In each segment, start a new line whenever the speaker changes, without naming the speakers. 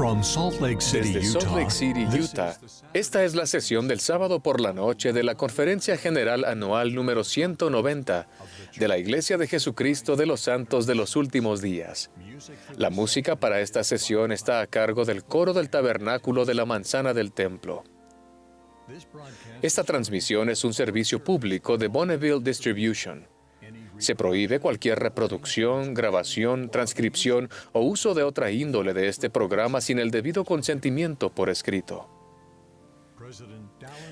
From Salt Lake City,
Desde Salt Lake City, Utah, esta es la sesión del sábado por la noche de la Conferencia General Anual número 190 de la Iglesia de Jesucristo de los Santos de los Últimos Días. La música para esta sesión está a cargo del coro del Tabernáculo de la Manzana del Templo. Esta transmisión es un servicio público de Bonneville Distribution. Se prohíbe cualquier reproducción, grabación, transcripción o uso de otra índole de este programa sin el debido consentimiento por escrito.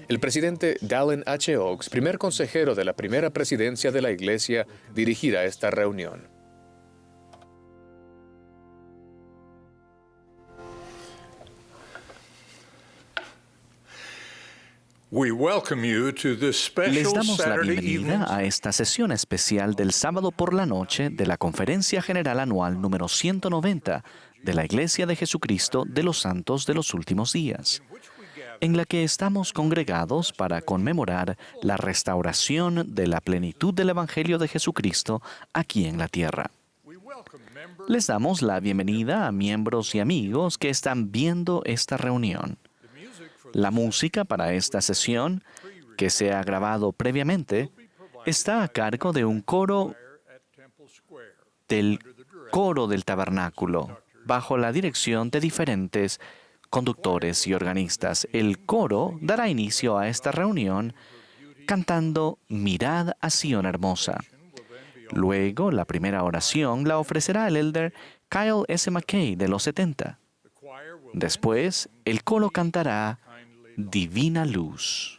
El presidente Dallin H. Oaks, primer consejero de la primera presidencia de la Iglesia, dirigirá esta reunión.
Les damos la bienvenida a esta sesión especial del sábado por la noche de la Conferencia General Anual número 190 de la Iglesia de Jesucristo de los Santos de los Últimos Días, en la que estamos congregados para conmemorar la restauración de la plenitud del Evangelio de Jesucristo aquí en la tierra. Les damos la bienvenida a miembros y amigos que están viendo esta reunión. La música para esta sesión, que se ha grabado previamente, está a cargo de un coro del Tabernáculo, bajo la dirección de diferentes conductores y organistas. El coro dará inicio a esta reunión cantando Mirad a Sión hermosa. Luego, la primera oración la ofrecerá el elder Kyle S. McKay de los 70. Después, el coro cantará Divina Luz.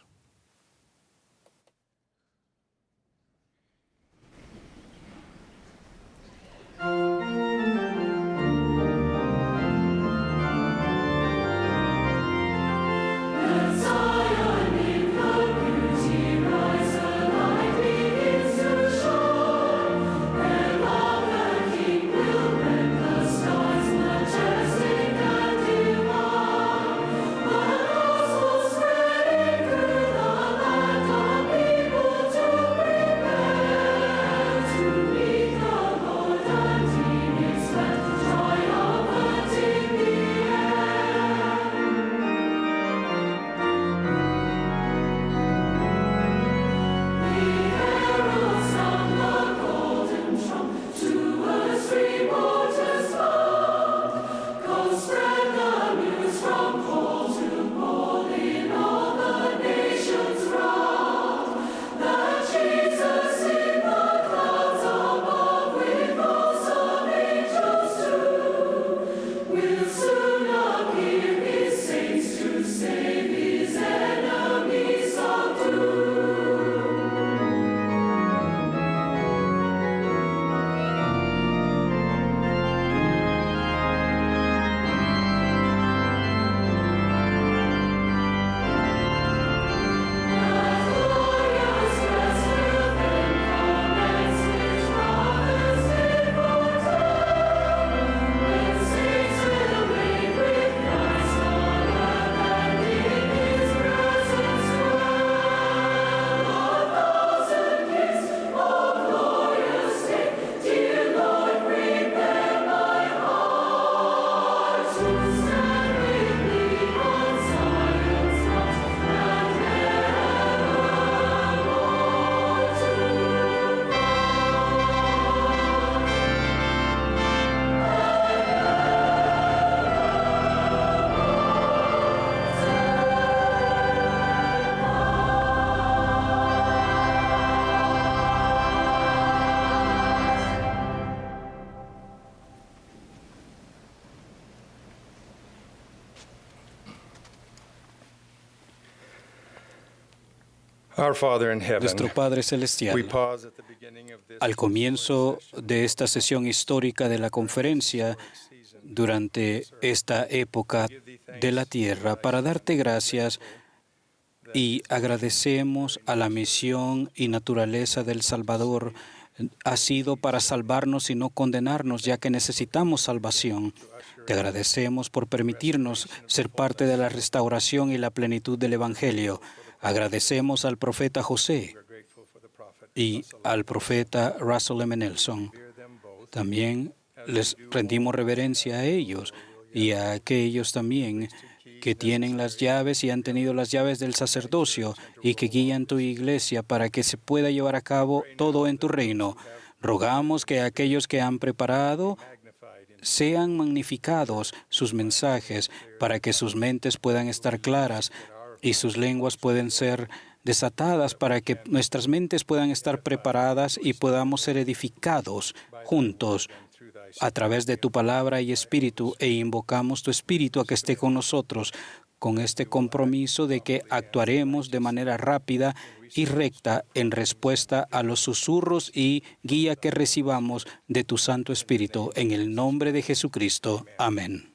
Nuestro Padre Celestial, al comienzo de esta sesión histórica de la conferencia, durante esta época de la tierra, para darte gracias y agradecemos a la misión y naturaleza del Salvador. Ha sido para salvarnos y no condenarnos, ya que necesitamos salvación. Te agradecemos por permitirnos ser parte de la restauración y la plenitud del Evangelio. Agradecemos al profeta José y al profeta Russell M. Nelson. También les rendimos reverencia a ellos y a aquellos también que tienen las llaves y han tenido las llaves del sacerdocio y que guían tu iglesia para que se pueda llevar a cabo todo en tu reino. Rogamos que aquellos que han preparado sean magnificados sus mensajes para que sus mentes puedan estar claras y sus lenguas pueden ser desatadas para que nuestras mentes puedan estar preparadas y podamos ser edificados juntos a través de tu palabra y espíritu, e invocamos tu espíritu a que esté con nosotros, con este compromiso de que actuaremos de manera rápida y recta en respuesta a los susurros y guía que recibamos de tu Santo Espíritu. En el nombre de Jesucristo. Amén.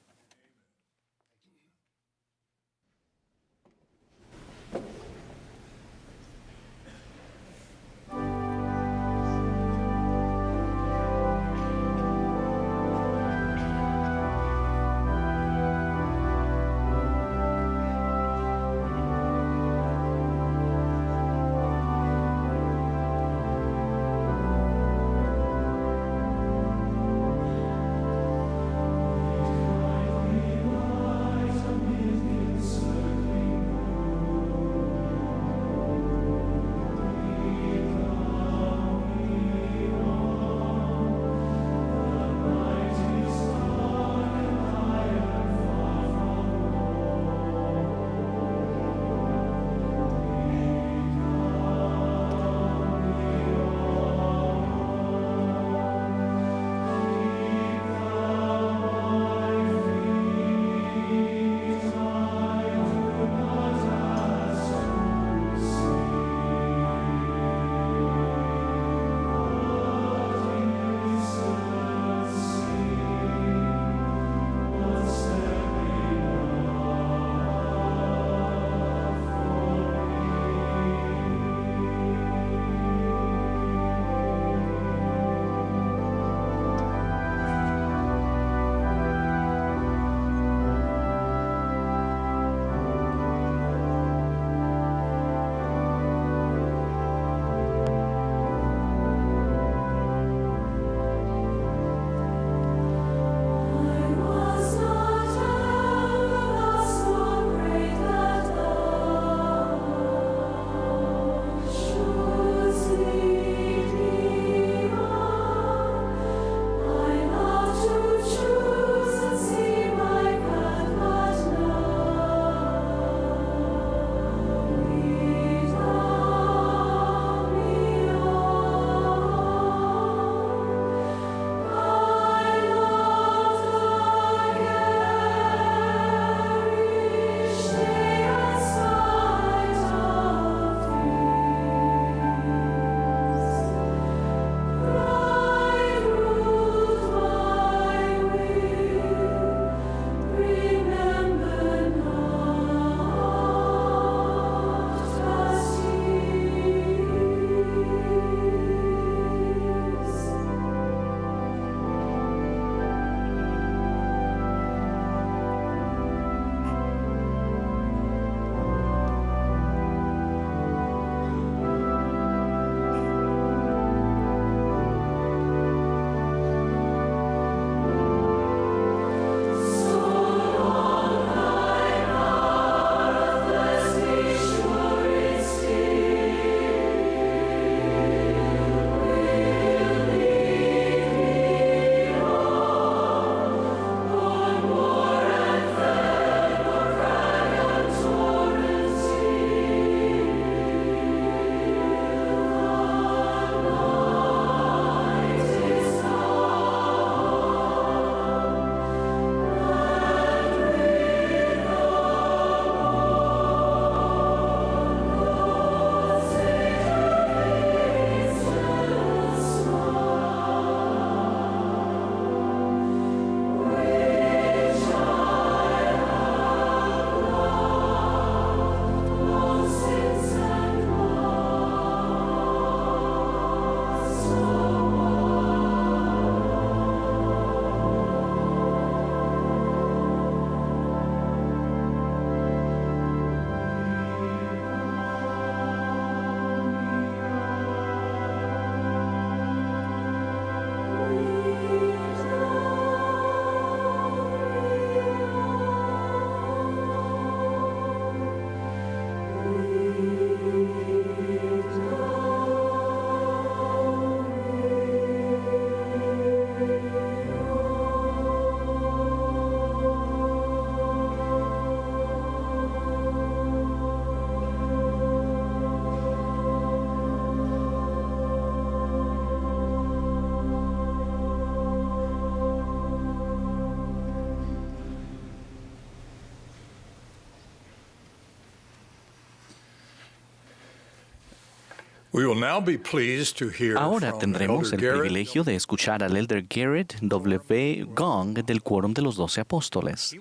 Ahora tendremos el privilegio de escuchar al Elder Garrett W. Gong del Quórum de los 12 Apóstoles.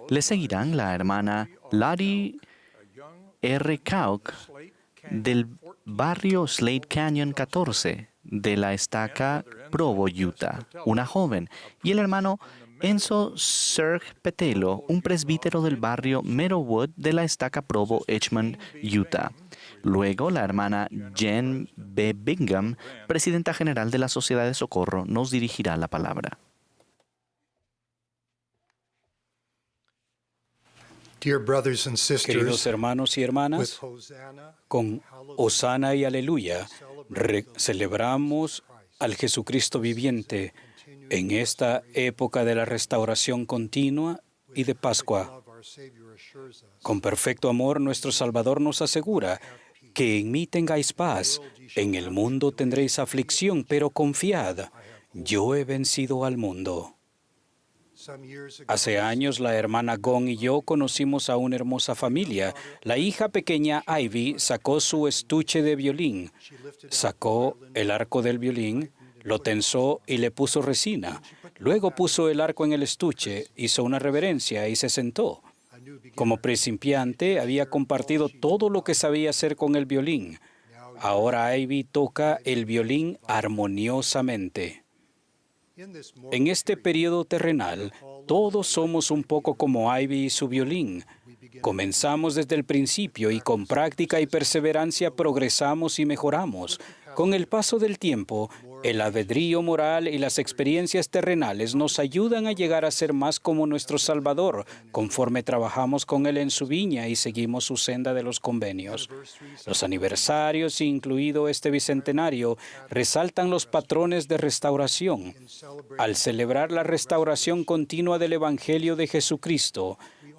Le seguirán la hermana Lottie R. Kauk del barrio Slate Canyon 14 de la estaca Provo, Utah, una joven, y el hermano Enzo Serge Petelo, un presbítero del barrio Meadowwood de la estaca Provo, Edgemont, Utah. Luego, la hermana Jen B. Bingham, presidenta general de la Sociedad de Socorro, nos dirigirá la palabra.
Queridos hermanos y hermanas, con Hosana y Aleluya celebramos al Jesucristo viviente en esta época de la restauración continua y de Pascua. Con perfecto amor, nuestro Salvador nos asegura que en mí tengáis paz, en el mundo tendréis aflicción, pero confiad, yo he vencido al mundo. Hace años, la hermana Gong y yo conocimos a una hermosa familia. La hija pequeña Ivy sacó su estuche de violín, sacó el arco del violín, lo tensó y le puso resina. Luego puso el arco en el estuche, hizo una reverencia y se sentó. Como principiante, había compartido todo lo que sabía hacer con el violín. Ahora Ivy toca el violín armoniosamente. En este periodo terrenal, todos somos un poco como Ivy y su violín. Comenzamos desde el principio y con práctica y perseverancia progresamos y mejoramos. Con el paso del tiempo, el albedrío moral y las experiencias terrenales nos ayudan a llegar a ser más como nuestro Salvador, conforme trabajamos con Él en su viña y seguimos su senda de los convenios. Los aniversarios, incluido este bicentenario, resaltan los patrones de restauración. Al celebrar la restauración continua del Evangelio de Jesucristo,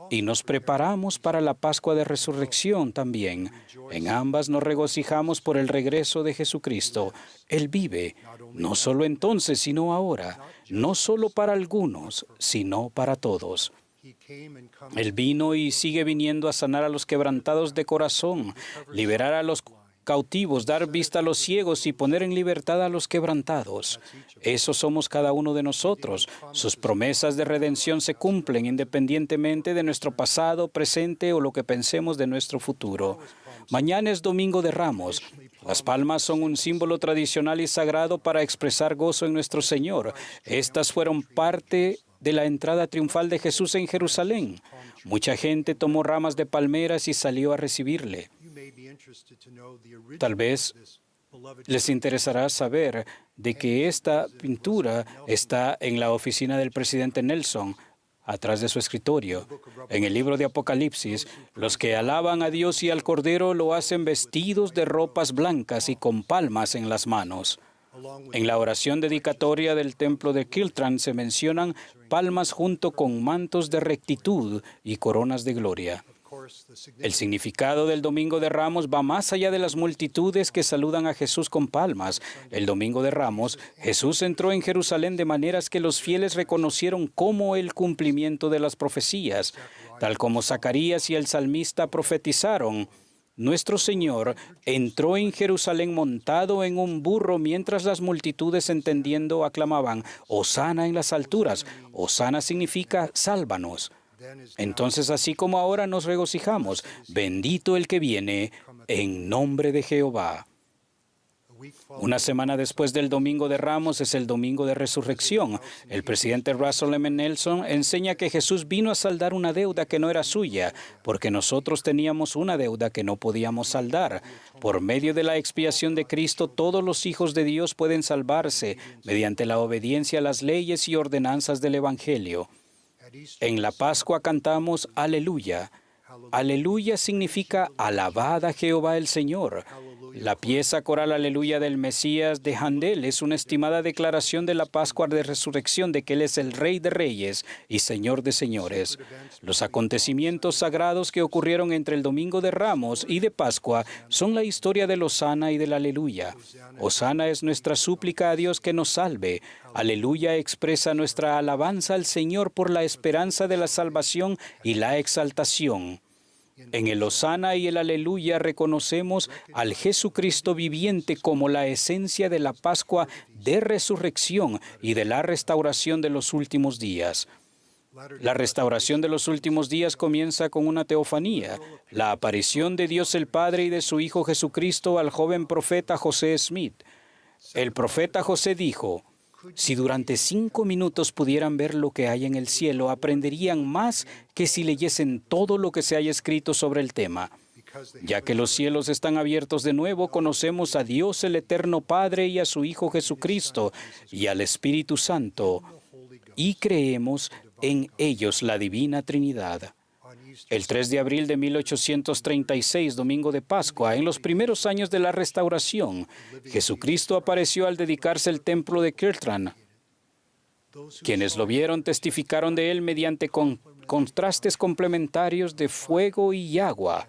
y nos preparamos para la Pascua de Resurrección también. En ambas nos regocijamos por el regreso de Jesucristo. Él vive, no solo entonces, sino ahora, no solo para algunos, sino para todos. Él vino y sigue viniendo a sanar a los quebrantados de corazón, liberar a los cautivos, dar vista a los ciegos y poner en libertad a los quebrantados. Eso somos cada uno de nosotros. Sus promesas de redención se cumplen independientemente de nuestro pasado, presente o lo que pensemos de nuestro futuro. Mañana es Domingo de Ramos. Las palmas son un símbolo tradicional y sagrado para expresar gozo en nuestro Señor. Estas fueron parte de la entrada triunfal de Jesús en Jerusalén. Mucha gente tomó ramas de palmeras y salió a recibirle. Tal vez les interesará saber de que esta pintura está en la oficina del presidente Nelson, atrás de su escritorio. En el libro de Apocalipsis, los que alaban a Dios y al Cordero lo hacen vestidos de ropas blancas y con palmas en las manos. En la oración dedicatoria del templo de Kiltran se mencionan palmas junto con mantos de rectitud y coronas de gloria. El significado del Domingo de Ramos va más allá de las multitudes que saludan a Jesús con palmas. El Domingo de Ramos, Jesús entró en Jerusalén de maneras que los fieles reconocieron como el cumplimiento de las profecías. Tal como Zacarías y el salmista profetizaron, nuestro Señor entró en Jerusalén montado en un burro mientras las multitudes entendiendo aclamaban, «Hosana en las alturas». Hosana significa «sálvanos». Entonces, así como ahora nos regocijamos, bendito el que viene en nombre de Jehová. Una semana después del Domingo de Ramos es el Domingo de Resurrección. El presidente Russell M. Nelson enseña que Jesús vino a saldar una deuda que no era suya, porque nosotros teníamos una deuda que no podíamos saldar. Por medio de la expiación de Cristo, todos los hijos de Dios pueden salvarse mediante la obediencia a las leyes y ordenanzas del Evangelio. En la Pascua cantamos Aleluya. Aleluya significa alabad a Jehová el Señor. La pieza coral Aleluya del Mesías de Handel es una estimada declaración de la Pascua de Resurrección de que Él es el Rey de Reyes y Señor de Señores. Los acontecimientos sagrados que ocurrieron entre el Domingo de Ramos y de Pascua son la historia del Hosana y del Aleluya. Hosana es nuestra súplica a Dios que nos salve. Aleluya expresa nuestra alabanza al Señor por la esperanza de la salvación y la exaltación. En el Hosana y el Aleluya reconocemos al Jesucristo viviente como la esencia de la Pascua de resurrección y de la restauración de los últimos días. La restauración de los últimos días comienza con una teofanía, la aparición de Dios el Padre y de su Hijo Jesucristo al joven profeta José Smith. El profeta José dijo: si durante 5 minutos pudieran ver lo que hay en el cielo, aprenderían más que si leyesen todo lo que se haya escrito sobre el tema. Ya que los cielos están abiertos de nuevo, conocemos a Dios el Eterno Padre y a su Hijo Jesucristo y al Espíritu Santo, y creemos en ellos la Divina Trinidad. El 3 de abril de 1836, domingo de Pascua, en los primeros años de la Restauración, Jesucristo apareció al dedicarse el templo de Kirtland. Quienes lo vieron testificaron de él mediante contrastes complementarios de fuego y agua.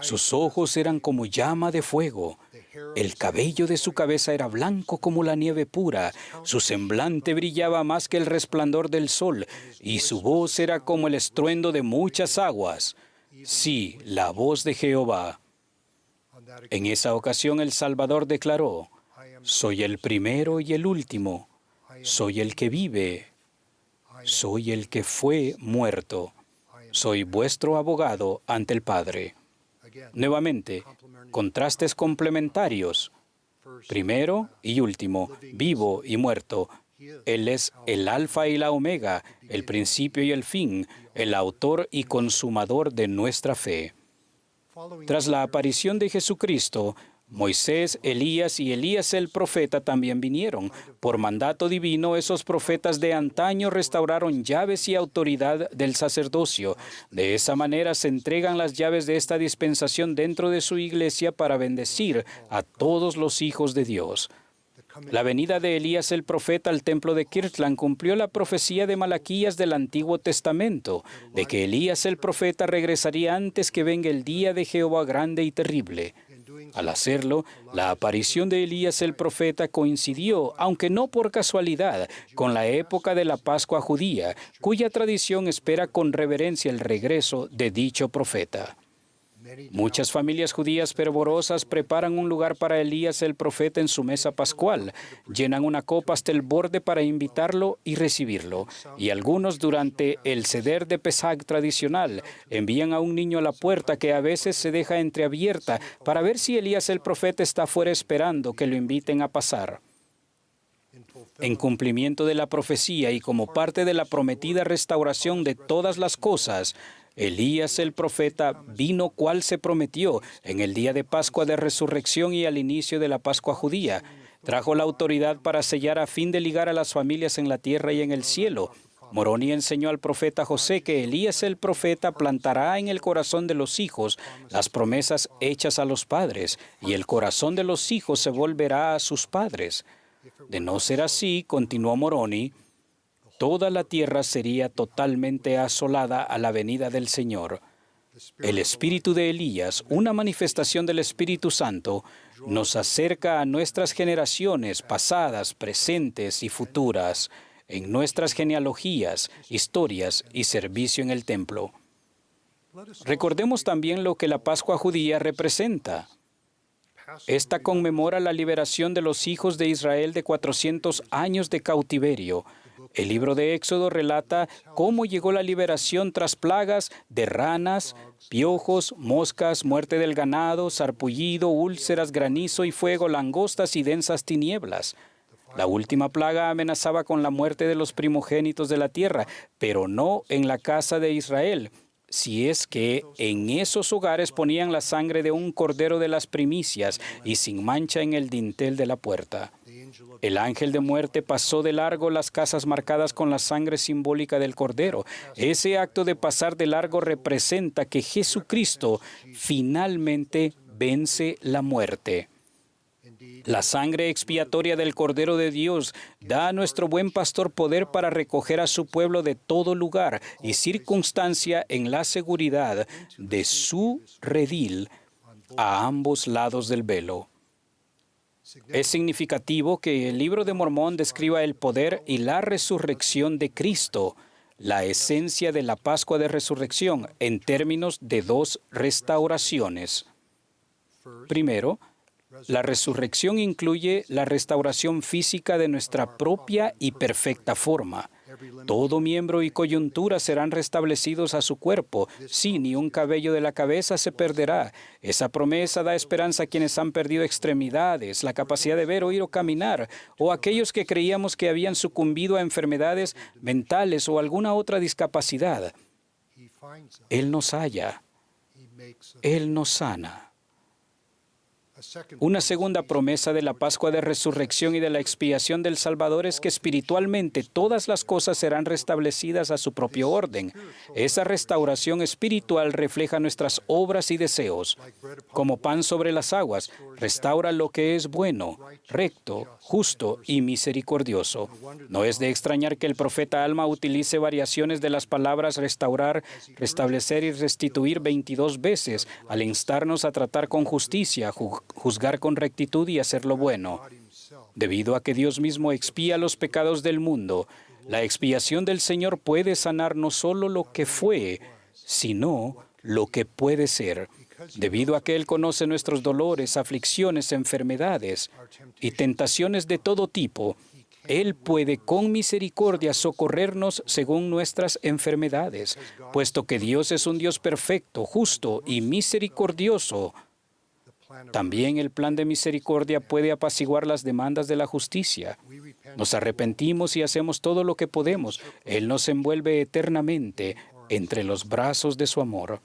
Sus ojos eran como llama de fuego. El cabello de su cabeza era blanco como la nieve pura. Su semblante brillaba más que el resplandor del sol, y su voz era como el estruendo de muchas aguas. Sí, la voz de Jehová. En esa ocasión el Salvador declaró: soy el primero y el último. Soy el que vive. Soy el que fue muerto. Soy vuestro abogado ante el Padre. Nuevamente, contrastes complementarios. Primero y último, vivo y muerto. Él es el alfa y la omega, el principio y el fin, el autor y consumador de nuestra fe. Tras la aparición de Jesucristo, Moisés, Elías y Elías el profeta también vinieron. Por mandato divino, esos profetas de antaño restauraron llaves y autoridad del sacerdocio. De esa manera se entregan las llaves de esta dispensación dentro de su iglesia para bendecir a todos los hijos de Dios. La venida de Elías el profeta al templo de Kirtland cumplió la profecía de Malaquías del Antiguo Testamento, de que Elías el profeta regresaría antes que venga el día de Jehová grande y terrible. Al hacerlo, la aparición de Elías el profeta coincidió, aunque no por casualidad, con la época de la Pascua judía, cuya tradición espera con reverencia el regreso de dicho profeta. Muchas familias judías fervorosas preparan un lugar para Elías el profeta en su mesa pascual, llenan una copa hasta el borde para invitarlo y recibirlo, y algunos durante el Seder de Pesach tradicional envían a un niño a la puerta que a veces se deja entreabierta para ver si Elías el profeta está fuera esperando que lo inviten a pasar. En cumplimiento de la profecía y como parte de la prometida restauración de todas las cosas, Elías el profeta vino cual se prometió en el día de Pascua de Resurrección y al inicio de la Pascua judía. Trajo la autoridad para sellar a fin de ligar a las familias en la tierra y en el cielo. Moroni enseñó al profeta José que Elías el profeta plantará en el corazón de los hijos las promesas hechas a los padres, y el corazón de los hijos se volverá a sus padres. De no ser así, continuó Moroni, toda la tierra sería totalmente asolada a la venida del Señor. El espíritu de Elías, una manifestación del Espíritu Santo, nos acerca a nuestras generaciones pasadas, presentes y futuras, en nuestras genealogías, historias y servicio en el templo. Recordemos también lo que la Pascua judía representa. Esta conmemora la liberación de los hijos de Israel de 400 años de cautiverio. El libro de Éxodo relata cómo llegó la liberación tras plagas de ranas, piojos, moscas, muerte del ganado, sarpullido, úlceras, granizo y fuego, langostas y densas tinieblas. La última plaga amenazaba con la muerte de los primogénitos de la tierra, pero no en la casa de Israel, si es que en esos hogares ponían la sangre de un cordero de las primicias y sin mancha en el dintel de la puerta. El ángel de muerte pasó de largo las casas marcadas con la sangre simbólica del cordero. Ese acto de pasar de largo representa que Jesucristo finalmente vence la muerte. La sangre expiatoria del Cordero de Dios da a nuestro buen pastor poder para recoger a su pueblo de todo lugar y circunstancia en la seguridad de su redil a ambos lados del velo. Es significativo que el libro de Mormón describa el poder y la resurrección de Cristo. la esencia de la Pascua de Resurrección en términos de dos restauraciones. Primero, la resurrección incluye la restauración física de nuestra propia y perfecta forma. Todo miembro y coyuntura serán restablecidos a su cuerpo. Sí, ni un cabello de la cabeza se perderá. Esa promesa da esperanza a quienes han perdido extremidades, la capacidad de ver, oír o caminar, o aquellos que creíamos que habían sucumbido a enfermedades mentales o alguna otra discapacidad. Él nos halla. Él nos sana. Una segunda promesa de la Pascua de Resurrección y de la expiación del Salvador es que espiritualmente todas las cosas serán restablecidas a su propio orden. Esa restauración espiritual refleja nuestras obras y deseos. Como pan sobre las aguas, restaura lo que es bueno, recto, justo y misericordioso. No es de extrañar que el profeta Alma utilice variaciones de las palabras restaurar, restablecer y restituir 22 veces al instarnos a tratar con justicia, juzgar con rectitud y hacer lo bueno. Debido a que Dios mismo expía los pecados del mundo, la expiación del Señor puede sanar no solo lo que fue, sino lo que puede ser. Debido a que Él conoce nuestros dolores, aflicciones, enfermedades y tentaciones de todo tipo, Él puede con misericordia socorrernos según nuestras enfermedades, puesto que Dios es un Dios perfecto, justo y misericordioso. También el plan de misericordia puede apaciguar las demandas de la justicia. Nos arrepentimos y hacemos todo lo que podemos. Él nos envuelve eternamente entre los brazos de su amor.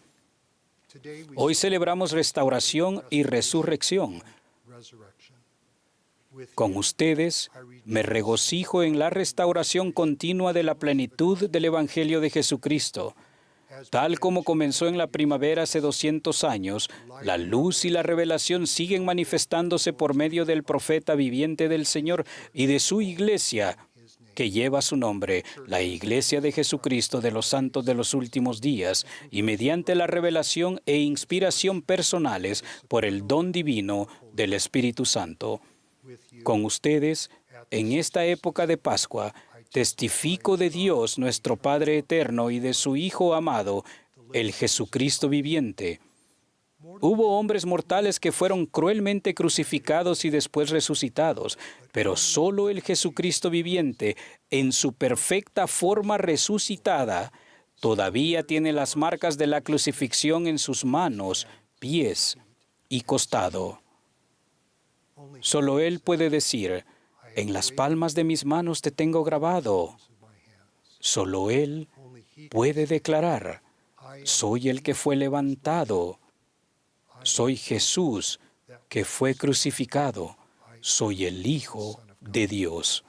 Hoy celebramos restauración y resurrección. Con ustedes me regocijo en la restauración continua de la plenitud del Evangelio de Jesucristo. Tal como comenzó en la primavera hace 200 años, la luz y la revelación siguen manifestándose por medio del profeta viviente del Señor y de su iglesia, que lleva su nombre, la Iglesia de Jesucristo de los Santos de los Últimos Días, y mediante la revelación e inspiración personales por el don divino del Espíritu Santo. Con ustedes, en esta época de Pascua, testifico de Dios, nuestro Padre eterno, y de su Hijo amado, el Jesucristo viviente. Hubo hombres mortales que fueron cruelmente crucificados y después resucitados, pero solo el Jesucristo viviente, en su perfecta forma resucitada, todavía tiene las marcas de la crucifixión en sus manos, pies y costado. Solo Él puede decir: en las palmas de mis manos te tengo grabado. Solo Él puede declarar: soy el que fue levantado. Soy Jesús que fue crucificado. Soy el Hijo de Dios.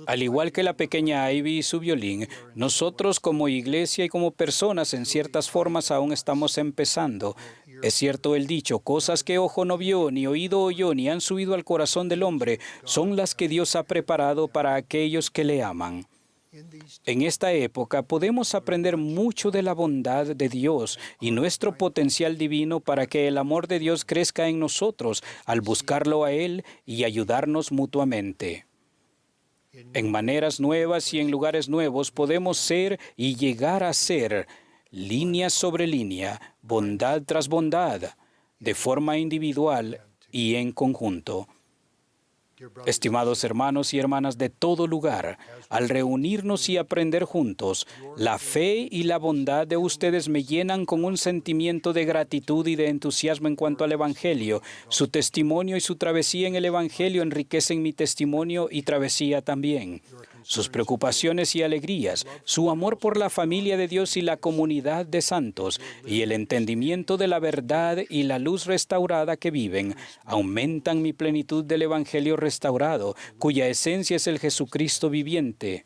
Al igual que la pequeña Ivy y su violín, nosotros como iglesia y como personas en ciertas formas aún estamos empezando. Es cierto el dicho: cosas que ojo no vio, ni oído oyó, ni han subido al corazón del hombre, son las que Dios ha preparado para aquellos que le aman. En esta época podemos aprender mucho de la bondad de Dios y nuestro potencial divino para que el amor de Dios crezca en nosotros al buscarlo a Él y ayudarnos mutuamente. En maneras nuevas y en lugares nuevos podemos ser y llegar a ser, línea sobre línea, bondad tras bondad, de forma individual y en conjunto. Estimados hermanos y hermanas de todo lugar, al reunirnos y aprender juntos, la fe y la bondad de ustedes me llenan con un sentimiento de gratitud y de entusiasmo en cuanto al Evangelio. Su testimonio y su travesía en el Evangelio enriquecen mi testimonio y travesía también. Sus preocupaciones y alegrías, su amor por la familia de Dios y la comunidad de santos, y el entendimiento de la verdad y la luz restaurada que viven, aumentan mi plenitud del Evangelio restaurado, cuya esencia es el Jesucristo viviente.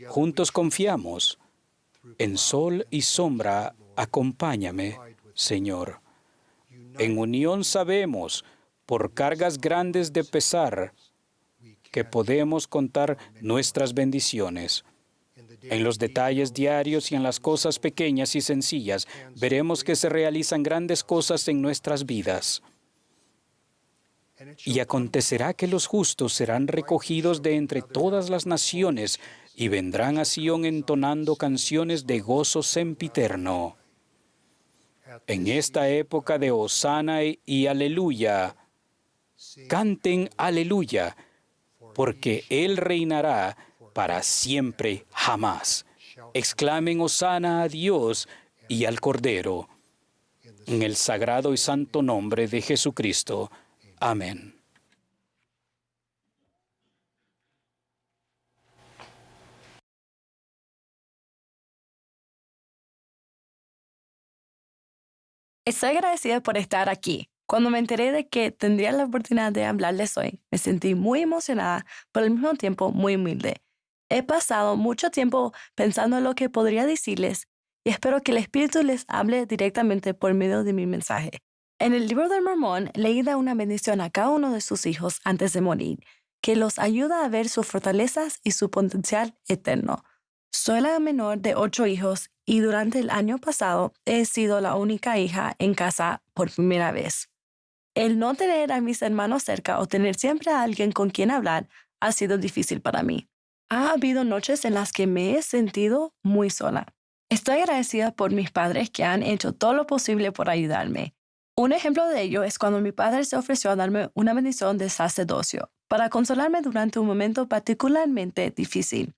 Juntos confiamos. En sol y sombra, acompáñame, Señor. En unión sabemos, por cargas grandes de pesar, que podemos contar nuestras bendiciones. En los detalles diarios y en las cosas pequeñas y sencillas, veremos que se realizan grandes cosas en nuestras vidas. Y acontecerá que los justos serán recogidos de entre todas las naciones y vendrán a Sión entonando canciones de gozo sempiterno. En esta época de hosana y aleluya, canten aleluya, porque Él reinará para siempre jamás. Exclamen hosana a Dios y al Cordero, en el sagrado y santo nombre de Jesucristo. Amén.
Estoy agradecida por estar aquí. Cuando me enteré de que tendría la oportunidad de hablarles hoy, me sentí muy emocionada, pero al mismo tiempo muy humilde. He pasado mucho tiempo pensando en lo que podría decirles y espero que el Espíritu les hable directamente por medio de mi mensaje. En el libro del Mormón, leí da una bendición a cada uno de sus hijos antes de morir, que los ayuda a ver sus fortalezas y su potencial eterno. Soy la menor de 8 hijos y durante el año pasado he sido la única hija en casa por primera vez. El no tener a mis hermanos cerca o tener siempre a alguien con quien hablar ha sido difícil para mí. Ha habido noches en las que me he sentido muy sola. Estoy agradecida por mis padres que han hecho todo lo posible por ayudarme. Un ejemplo de ello es cuando mi padre se ofreció a darme una bendición de sacerdocio para consolarme durante un momento particularmente difícil.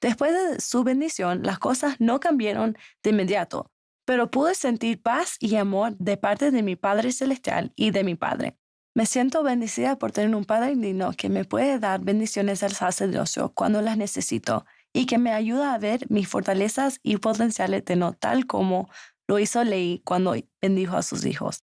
Después de su bendición, las cosas no cambiaron de inmediato, pero pude sentir paz y amor de parte de mi Padre Celestial y de mi Padre. Me siento bendecida por tener un Padre digno que me puede dar bendiciones del sacerdocio cuando las necesito y que me ayuda a ver mis fortalezas y potencial eterno tal como lo hizo Leí cuando bendijo a sus hijos.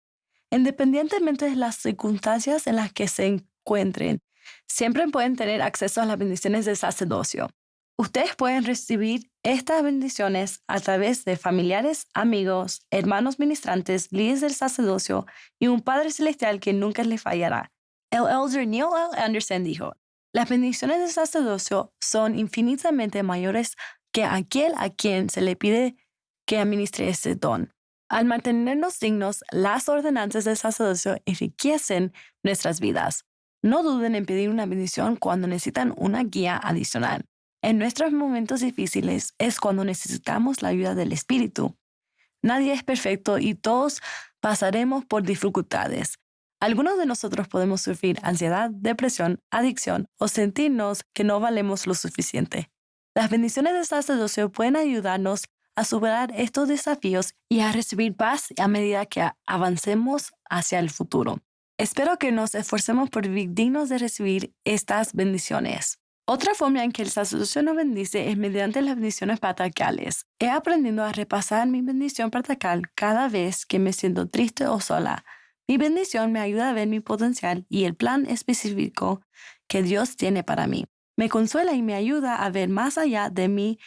Independientemente de las circunstancias en las que se encuentren, siempre pueden tener acceso a las bendiciones del sacerdocio. Ustedes pueden recibir estas bendiciones a través de familiares, amigos, hermanos ministrantes, líderes del sacerdocio y un Padre Celestial que nunca les fallará. El elder Neil L. Anderson dijo, las bendiciones del sacerdocio son infinitamente mayores que aquel a quien se le pide que administre ese don. Al mantenernos dignos, las ordenanzas del sacerdocio enriquecen nuestras vidas. No duden en pedir una bendición cuando necesitan una guía adicional. En nuestros momentos difíciles es cuando necesitamos la ayuda del Espíritu. Nadie es perfecto y todos pasaremos por dificultades. Algunos de nosotros podemos sufrir ansiedad, depresión, adicción o sentirnos que no valemos lo suficiente. Las bendiciones del sacerdocio pueden ayudarnos a superar estos desafíos y a recibir paz a medida que avancemos hacia el futuro. Espero que nos esforcemos por vivir dignos de recibir estas bendiciones. Otra forma en que el sacerdocio nos bendice es mediante las bendiciones patriarcales. He aprendido a repasar mi bendición patriarcal cada vez que me siento triste o sola. Mi bendición me ayuda a ver mi potencial y el plan específico que Dios tiene para mí. Me consuela y me ayuda a ver más allá de mi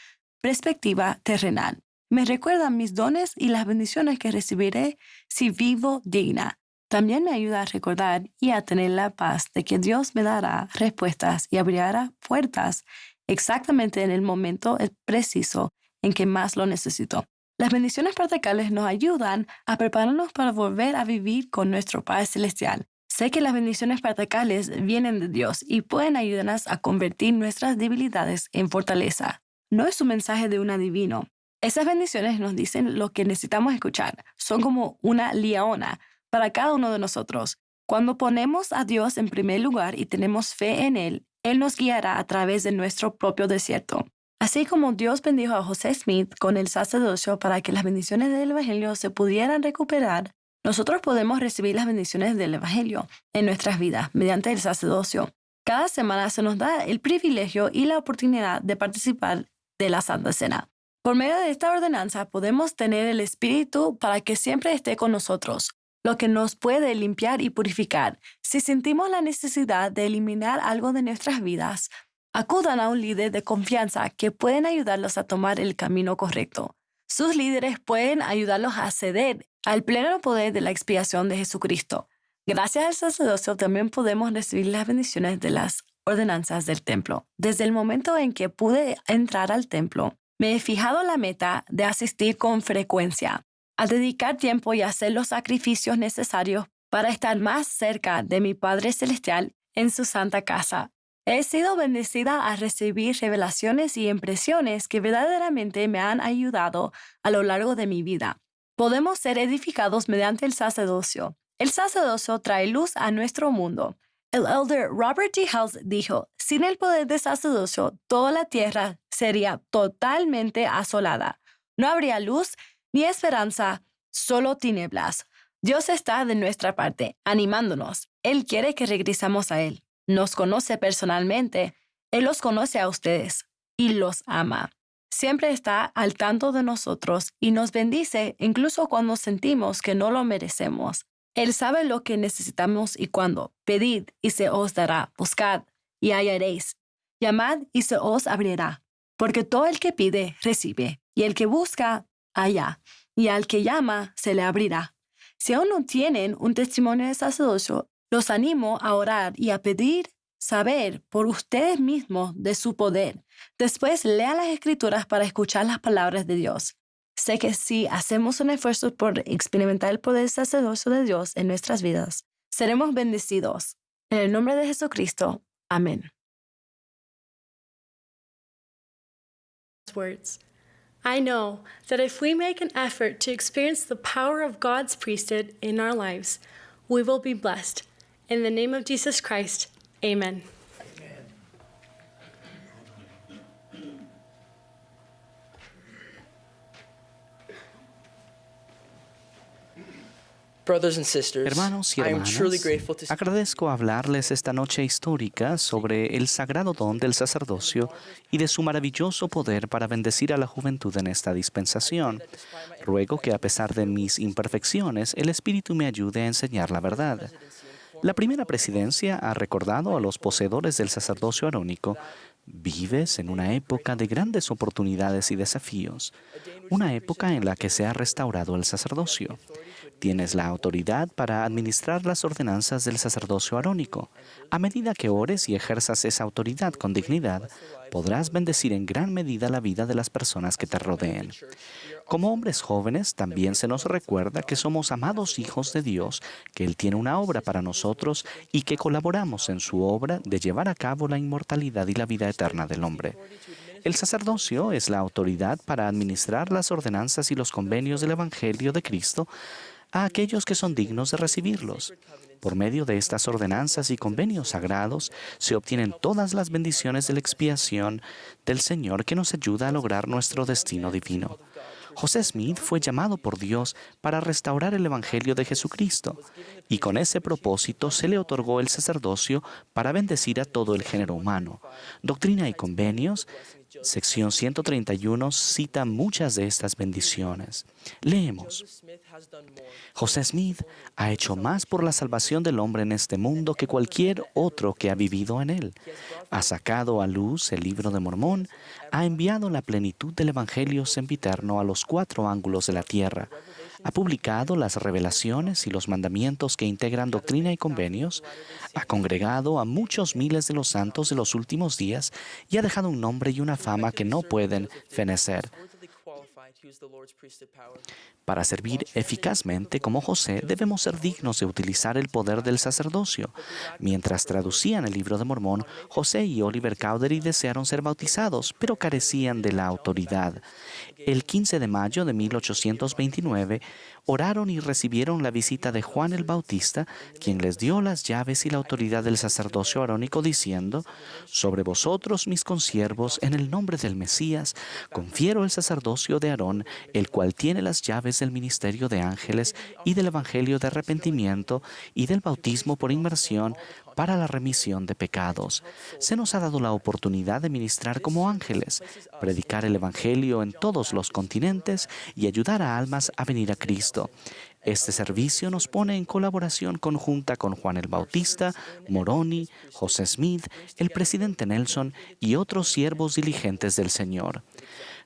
perspectiva terrenal. Me recuerda mis dones y las bendiciones que recibiré si vivo digna. También me ayuda a recordar y a tener la paz de que Dios me dará respuestas y abrirá puertas exactamente en el momento preciso en que más lo necesito. Las bendiciones patriarcales nos ayudan a prepararnos para volver a vivir con nuestro Padre Celestial. Sé que las bendiciones patriarcales vienen de Dios y pueden ayudarnos a convertir nuestras debilidades en fortaleza. No es un mensaje de un adivino. Esas bendiciones nos dicen lo que necesitamos escuchar. Son como una liaona para cada uno de nosotros. Cuando ponemos a Dios en primer lugar y tenemos fe en Él, Él nos guiará a través de nuestro propio desierto. Así como Dios bendijo a José Smith con el sacerdocio para que las bendiciones del Evangelio se pudieran recuperar, nosotros podemos recibir las bendiciones del Evangelio en nuestras vidas mediante el sacerdocio. Cada semana se nos da el privilegio y la oportunidad de participar de la Santa Cena. Por medio de esta ordenanza podemos tener el Espíritu para que siempre esté con nosotros, lo que nos puede limpiar y purificar. Si sentimos la necesidad de eliminar algo de nuestras vidas, acudan a un líder de confianza que pueden ayudarlos a tomar el camino correcto. Sus líderes pueden ayudarlos a acceder al pleno poder de la expiación de Jesucristo. Gracias al sacerdocio también podemos recibir las bendiciones de las ordenanzas del templo. Desde el momento en que pude entrar al templo, me he fijado la meta de asistir con frecuencia. Al dedicar tiempo y hacer los sacrificios necesarios para estar más cerca de mi Padre Celestial en su santa casa. He sido bendecida a recibir revelaciones y impresiones que verdaderamente me han ayudado a lo largo de mi vida. Podemos ser edificados mediante el sacerdocio. El sacerdocio trae luz a nuestro mundo. El elder Robert D. Hales dijo, sin el poder del sacerdocio, toda la tierra sería totalmente asolada. No habría luz ni esperanza, solo tinieblas. Dios está de nuestra parte, animándonos. Él quiere que regresemos a Él. Nos conoce personalmente. Él los conoce a ustedes y los ama. Siempre está al tanto de nosotros y nos bendice incluso cuando sentimos que no lo merecemos. Él sabe lo que necesitamos y cuándo. Pedid y se os dará. Buscad y hallaréis. Llamad y se os abrirá. Porque todo el que pide, recibe. Y el que busca, halla. Y al que llama, se le abrirá. Si aún no tienen un testimonio de sacerdocio, los animo a orar y a pedir saber por ustedes mismos de su poder. Después lean las Escrituras para escuchar las palabras de Dios. Sé que si hacemos un esfuerzo por experimentar el poder sacerdocio de Dios en nuestras vidas, seremos bendecidos. En el nombre de Jesucristo. Amén.
Words. I know that if we make an effort to experience the power of God's priesthood in our lives, we will be blessed. In the name of Jesus Christ, amen.
Hermanos y hermanas, agradezco hablarles esta noche histórica sobre el sagrado don del sacerdocio y de su maravilloso poder para bendecir a la juventud en esta dispensación. Ruego que a pesar de mis imperfecciones, el Espíritu me ayude a enseñar la verdad. La primera presidencia ha recordado a los poseedores del sacerdocio arónico: vives en una época de grandes oportunidades y desafíos, una época en la que se ha restaurado el sacerdocio. Tienes la autoridad para administrar las ordenanzas del sacerdocio arónico. A medida que ores y ejerzas esa autoridad con dignidad, podrás bendecir en gran medida la vida de las personas que te rodeen. Como hombres jóvenes, también se nos recuerda que somos amados hijos de Dios, que Él tiene una obra para nosotros y que colaboramos en su obra de llevar a cabo la inmortalidad y la vida eterna del hombre. El sacerdocio es la autoridad para administrar las ordenanzas y los convenios del Evangelio de Cristo a aquellos que son dignos de recibirlos. Por medio de estas ordenanzas y convenios sagrados se obtienen todas las bendiciones de la expiación del Señor que nos ayuda a lograr nuestro destino divino. José Smith fue llamado por Dios para restaurar el Evangelio de Jesucristo, y con ese propósito se le otorgó el sacerdocio para bendecir a todo el género humano. Doctrina y Convenios, sección 131, cita muchas de estas bendiciones. Leemos: José Smith ha hecho más por la salvación del hombre en este mundo que cualquier otro que ha vivido en él. Ha sacado a luz el Libro de Mormón, ha enviado la plenitud del Evangelio sempiterno a los 4 ángulos de la tierra, ha publicado las revelaciones y los mandamientos que integran Doctrina y Convenios, ha congregado a muchos miles de los santos de los últimos días y ha dejado un nombre y una fama que no pueden fenecer. Para servir eficazmente como José, debemos ser dignos de utilizar el poder del sacerdocio. Mientras traducían el Libro de Mormón, José y Oliver Cowdery desearon ser bautizados, pero carecían de la autoridad. El 15 de mayo de 1829, oraron y recibieron la visita de Juan el Bautista, quien les dio las llaves y la autoridad del sacerdocio arónico, diciendo: sobre vosotros, mis consiervos, en el nombre del Mesías, confiero el sacerdocio de Aarón, el cual tiene las llaves del ministerio de ángeles y del evangelio de arrepentimiento y del bautismo por inmersión para la remisión de pecados. Se nos ha dado la oportunidad de ministrar como ángeles, predicar el evangelio en todos los continentes y ayudar a almas a venir a Cristo. Este servicio nos pone en colaboración conjunta con Juan el Bautista, Moroni, José Smith, el presidente Nelson y otros siervos diligentes del Señor.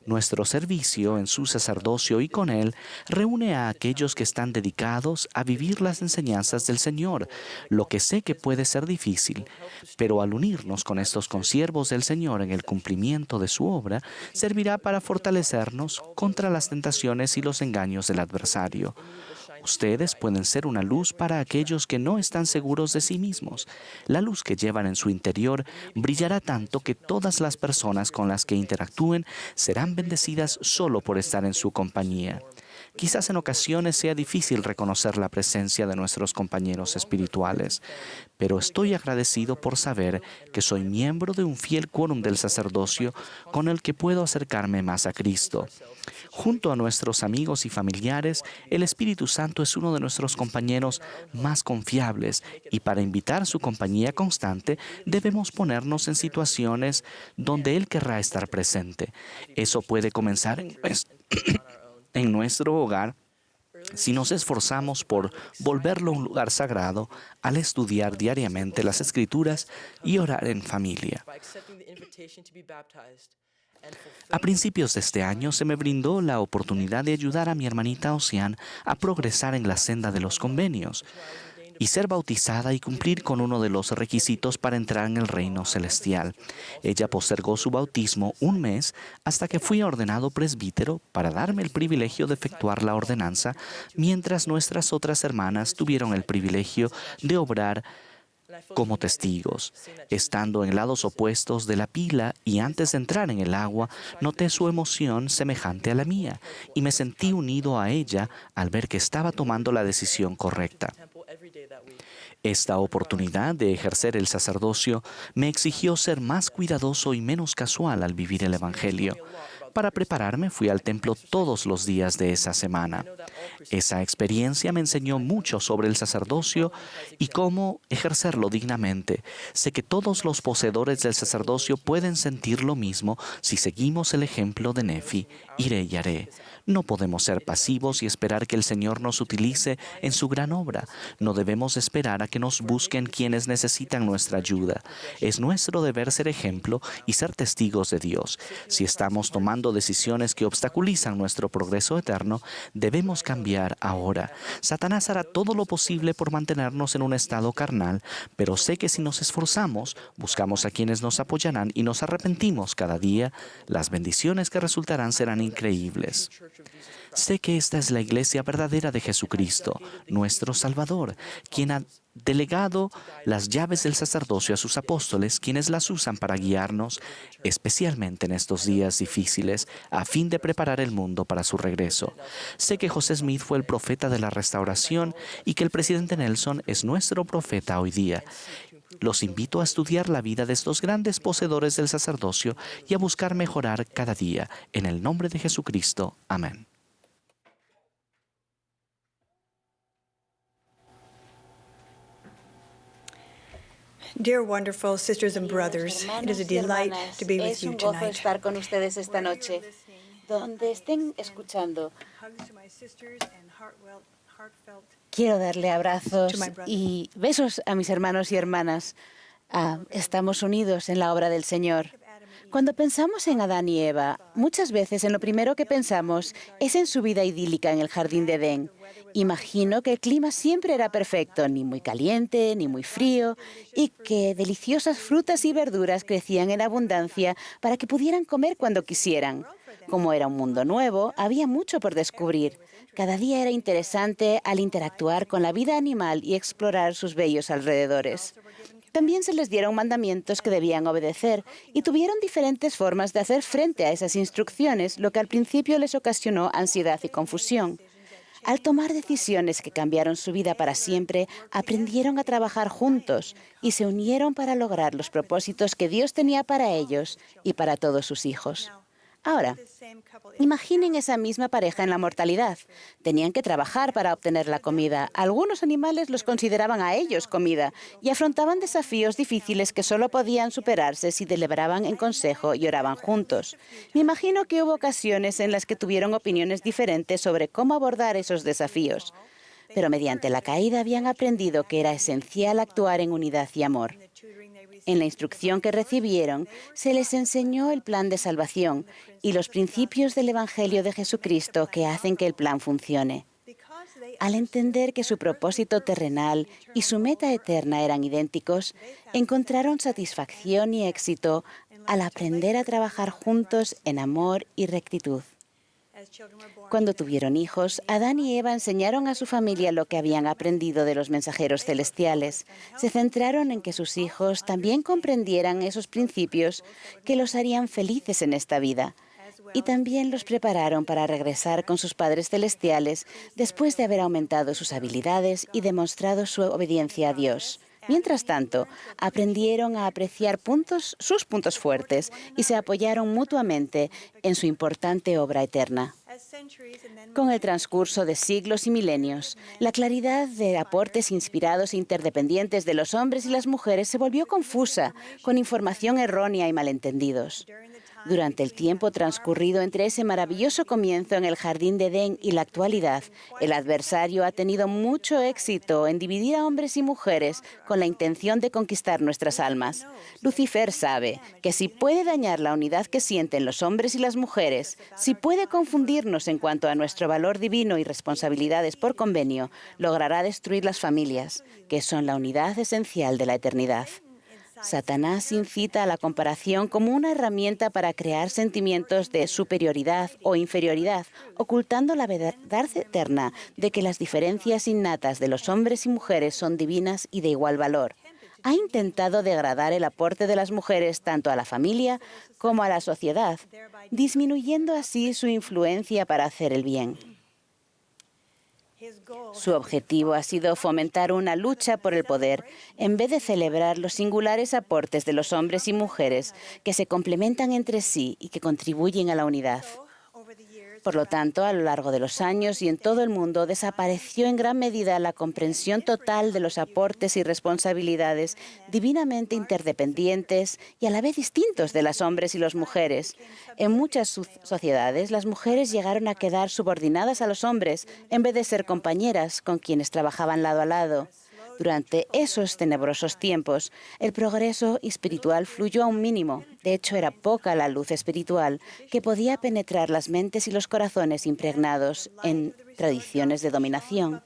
Nuestro servicio en su sacerdocio y con él reúne a aquellos que están dedicados a vivir las enseñanzas del Señor, lo que sé que puede ser difícil, pero al unirnos con estos consiervos del Señor en el cumplimiento de su obra, servirá para fortalecernos contra las tentaciones y los engaños del adversario. Ustedes pueden ser una luz para aquellos que no están seguros de sí mismos. La luz que llevan en su interior brillará tanto que todas las personas con las que interactúen serán bendecidas solo por estar en su compañía. Quizás en ocasiones sea difícil reconocer la presencia de nuestros compañeros espirituales, pero estoy agradecido por saber que soy miembro de un fiel quórum del sacerdocio con el que puedo acercarme más a Cristo. Junto a nuestros amigos y familiares, el Espíritu Santo es uno de nuestros compañeros más confiables y para invitar su compañía constante debemos ponernos en situaciones donde Él querrá estar presente. Eso puede comenzar en nuestro hogar si nos esforzamos por volverlo un lugar sagrado al estudiar diariamente las Escrituras y orar en familia. A principios de este año se me brindó la oportunidad de ayudar a mi hermanita Ocean a progresar en la senda de los convenios y ser bautizada y cumplir con uno de los requisitos para entrar en el reino celestial. Ella postergó su bautismo un mes hasta que fui ordenado presbítero para darme el privilegio de efectuar la ordenanza, mientras nuestras otras hermanas tuvieron el privilegio de obrar como testigos. Estando en lados opuestos de la pila y antes de entrar en el agua, noté su emoción semejante a la mía y me sentí unido a ella al ver que estaba tomando la decisión correcta. Esta oportunidad de ejercer el sacerdocio me exigió ser más cuidadoso y menos casual al vivir el Evangelio. Para prepararme fui al templo todos los días de esa semana. Esa experiencia me enseñó mucho sobre el sacerdocio y cómo ejercerlo dignamente. Sé que todos los poseedores del sacerdocio pueden sentir lo mismo si seguimos el ejemplo de Nefi, iré y haré. No podemos ser pasivos y esperar que el Señor nos utilice en su gran obra. No debemos esperar a que nos busquen quienes necesitan nuestra ayuda. Es nuestro deber ser ejemplo y ser testigos de Dios. Si estamos tomando decisiones que obstaculizan nuestro progreso eterno, debemos cambiar ahora. Satanás hará todo lo posible por mantenernos en un estado carnal, pero sé que si nos esforzamos, buscamos a quienes nos apoyarán y nos arrepentimos cada día, las bendiciones que resultarán serán increíbles. Sé que esta es la iglesia verdadera de Jesucristo, nuestro Salvador, quien ha delegado las llaves del sacerdocio a sus apóstoles, quienes las usan para guiarnos, especialmente en estos días difíciles, a fin de preparar el mundo para su regreso. Sé que José Smith fue el profeta de la restauración y que el presidente Nelson es nuestro profeta hoy día. Los invito a estudiar la vida de estos grandes poseedores del sacerdocio y a buscar mejorar cada día. En el nombre de Jesucristo. Amén.
Dear wonderful sisters and brothers, it is a delight to be with you
Es un gozo
tonight.
estar con ustedes esta noche. Donde estén escuchando, quiero darle abrazos y besos a mis hermanos y hermanas. Estamos unidos en la obra del Señor. Cuando pensamos en Adán y Eva, muchas veces en lo primero que pensamos es en su vida idílica en el jardín de Edén. Imagino que el clima siempre era perfecto, ni muy caliente, ni muy frío, y que deliciosas frutas y verduras crecían en abundancia para que pudieran comer cuando quisieran. Como era un mundo nuevo, había mucho por descubrir. Cada día era interesante al interactuar con la vida animal y explorar sus bellos alrededores. También se les dieron mandamientos que debían obedecer y tuvieron diferentes formas de hacer frente a esas instrucciones, lo que al principio les ocasionó ansiedad y confusión. Al tomar decisiones que cambiaron su vida para siempre, aprendieron a trabajar juntos y se unieron para lograr los propósitos que Dios tenía para ellos y para todos sus hijos. Ahora, imaginen esa misma pareja en la mortalidad. Tenían que trabajar para obtener la comida. Algunos animales los consideraban a ellos comida y afrontaban desafíos difíciles que solo podían superarse si deliberaban en consejo y oraban juntos. Me imagino que hubo ocasiones en las que tuvieron opiniones diferentes sobre cómo abordar esos desafíos. Pero mediante la caída habían aprendido que era esencial actuar en unidad y amor. En la instrucción que recibieron, se les enseñó el plan de salvación y los principios del Evangelio de Jesucristo que hacen que el plan funcione. Al entender que su propósito terrenal y su meta eterna eran idénticos, encontraron satisfacción y éxito al aprender a trabajar juntos en amor y rectitud. Cuando tuvieron hijos, Adán y Eva enseñaron a su familia lo que habían aprendido de los mensajeros celestiales. Se centraron en que sus hijos también comprendieran esos principios que los harían felices en esta vida. Y también los prepararon para regresar con sus padres celestiales después de haber aumentado sus habilidades y demostrado su obediencia a Dios. Mientras tanto, aprendieron a apreciar sus puntos fuertes y se apoyaron mutuamente en su importante obra eterna. Con el transcurso de siglos y milenios, la claridad de aportes inspirados e interdependientes de los hombres y las mujeres se volvió confusa, con información errónea y malentendidos. Durante el tiempo transcurrido entre ese maravilloso comienzo en el Jardín de Edén y la actualidad, el adversario ha tenido mucho éxito en dividir a hombres y mujeres con la intención de conquistar nuestras almas. Lucifer sabe que si puede dañar la unidad que sienten los hombres y las mujeres, si puede confundirnos en cuanto a nuestro valor divino y responsabilidades por convenio, logrará destruir las familias, que son la unidad esencial de la eternidad. Satanás incita a la comparación como una herramienta para crear sentimientos de superioridad o inferioridad, ocultando la verdad eterna de que las diferencias innatas de los hombres y mujeres son divinas y de igual valor. Ha intentado degradar el aporte de las mujeres tanto a la familia como a la sociedad, disminuyendo así su influencia para hacer el bien. Su objetivo ha sido fomentar una lucha por el poder en vez de celebrar los singulares aportes de los hombres y mujeres que se complementan entre sí y que contribuyen a la unidad. Por lo tanto, a lo largo de los años y en todo el mundo desapareció en gran medida la comprensión total de los aportes y responsabilidades divinamente interdependientes y a la vez distintos de los hombres y las mujeres. En muchas sociedades, las mujeres llegaron a quedar subordinadas a los hombres en vez de ser compañeras con quienes trabajaban lado a lado. Durante esos tenebrosos tiempos, el progreso espiritual fluyó a un mínimo. De hecho, era poca la luz espiritual que podía penetrar las mentes y los corazones impregnados en tradiciones de dominación.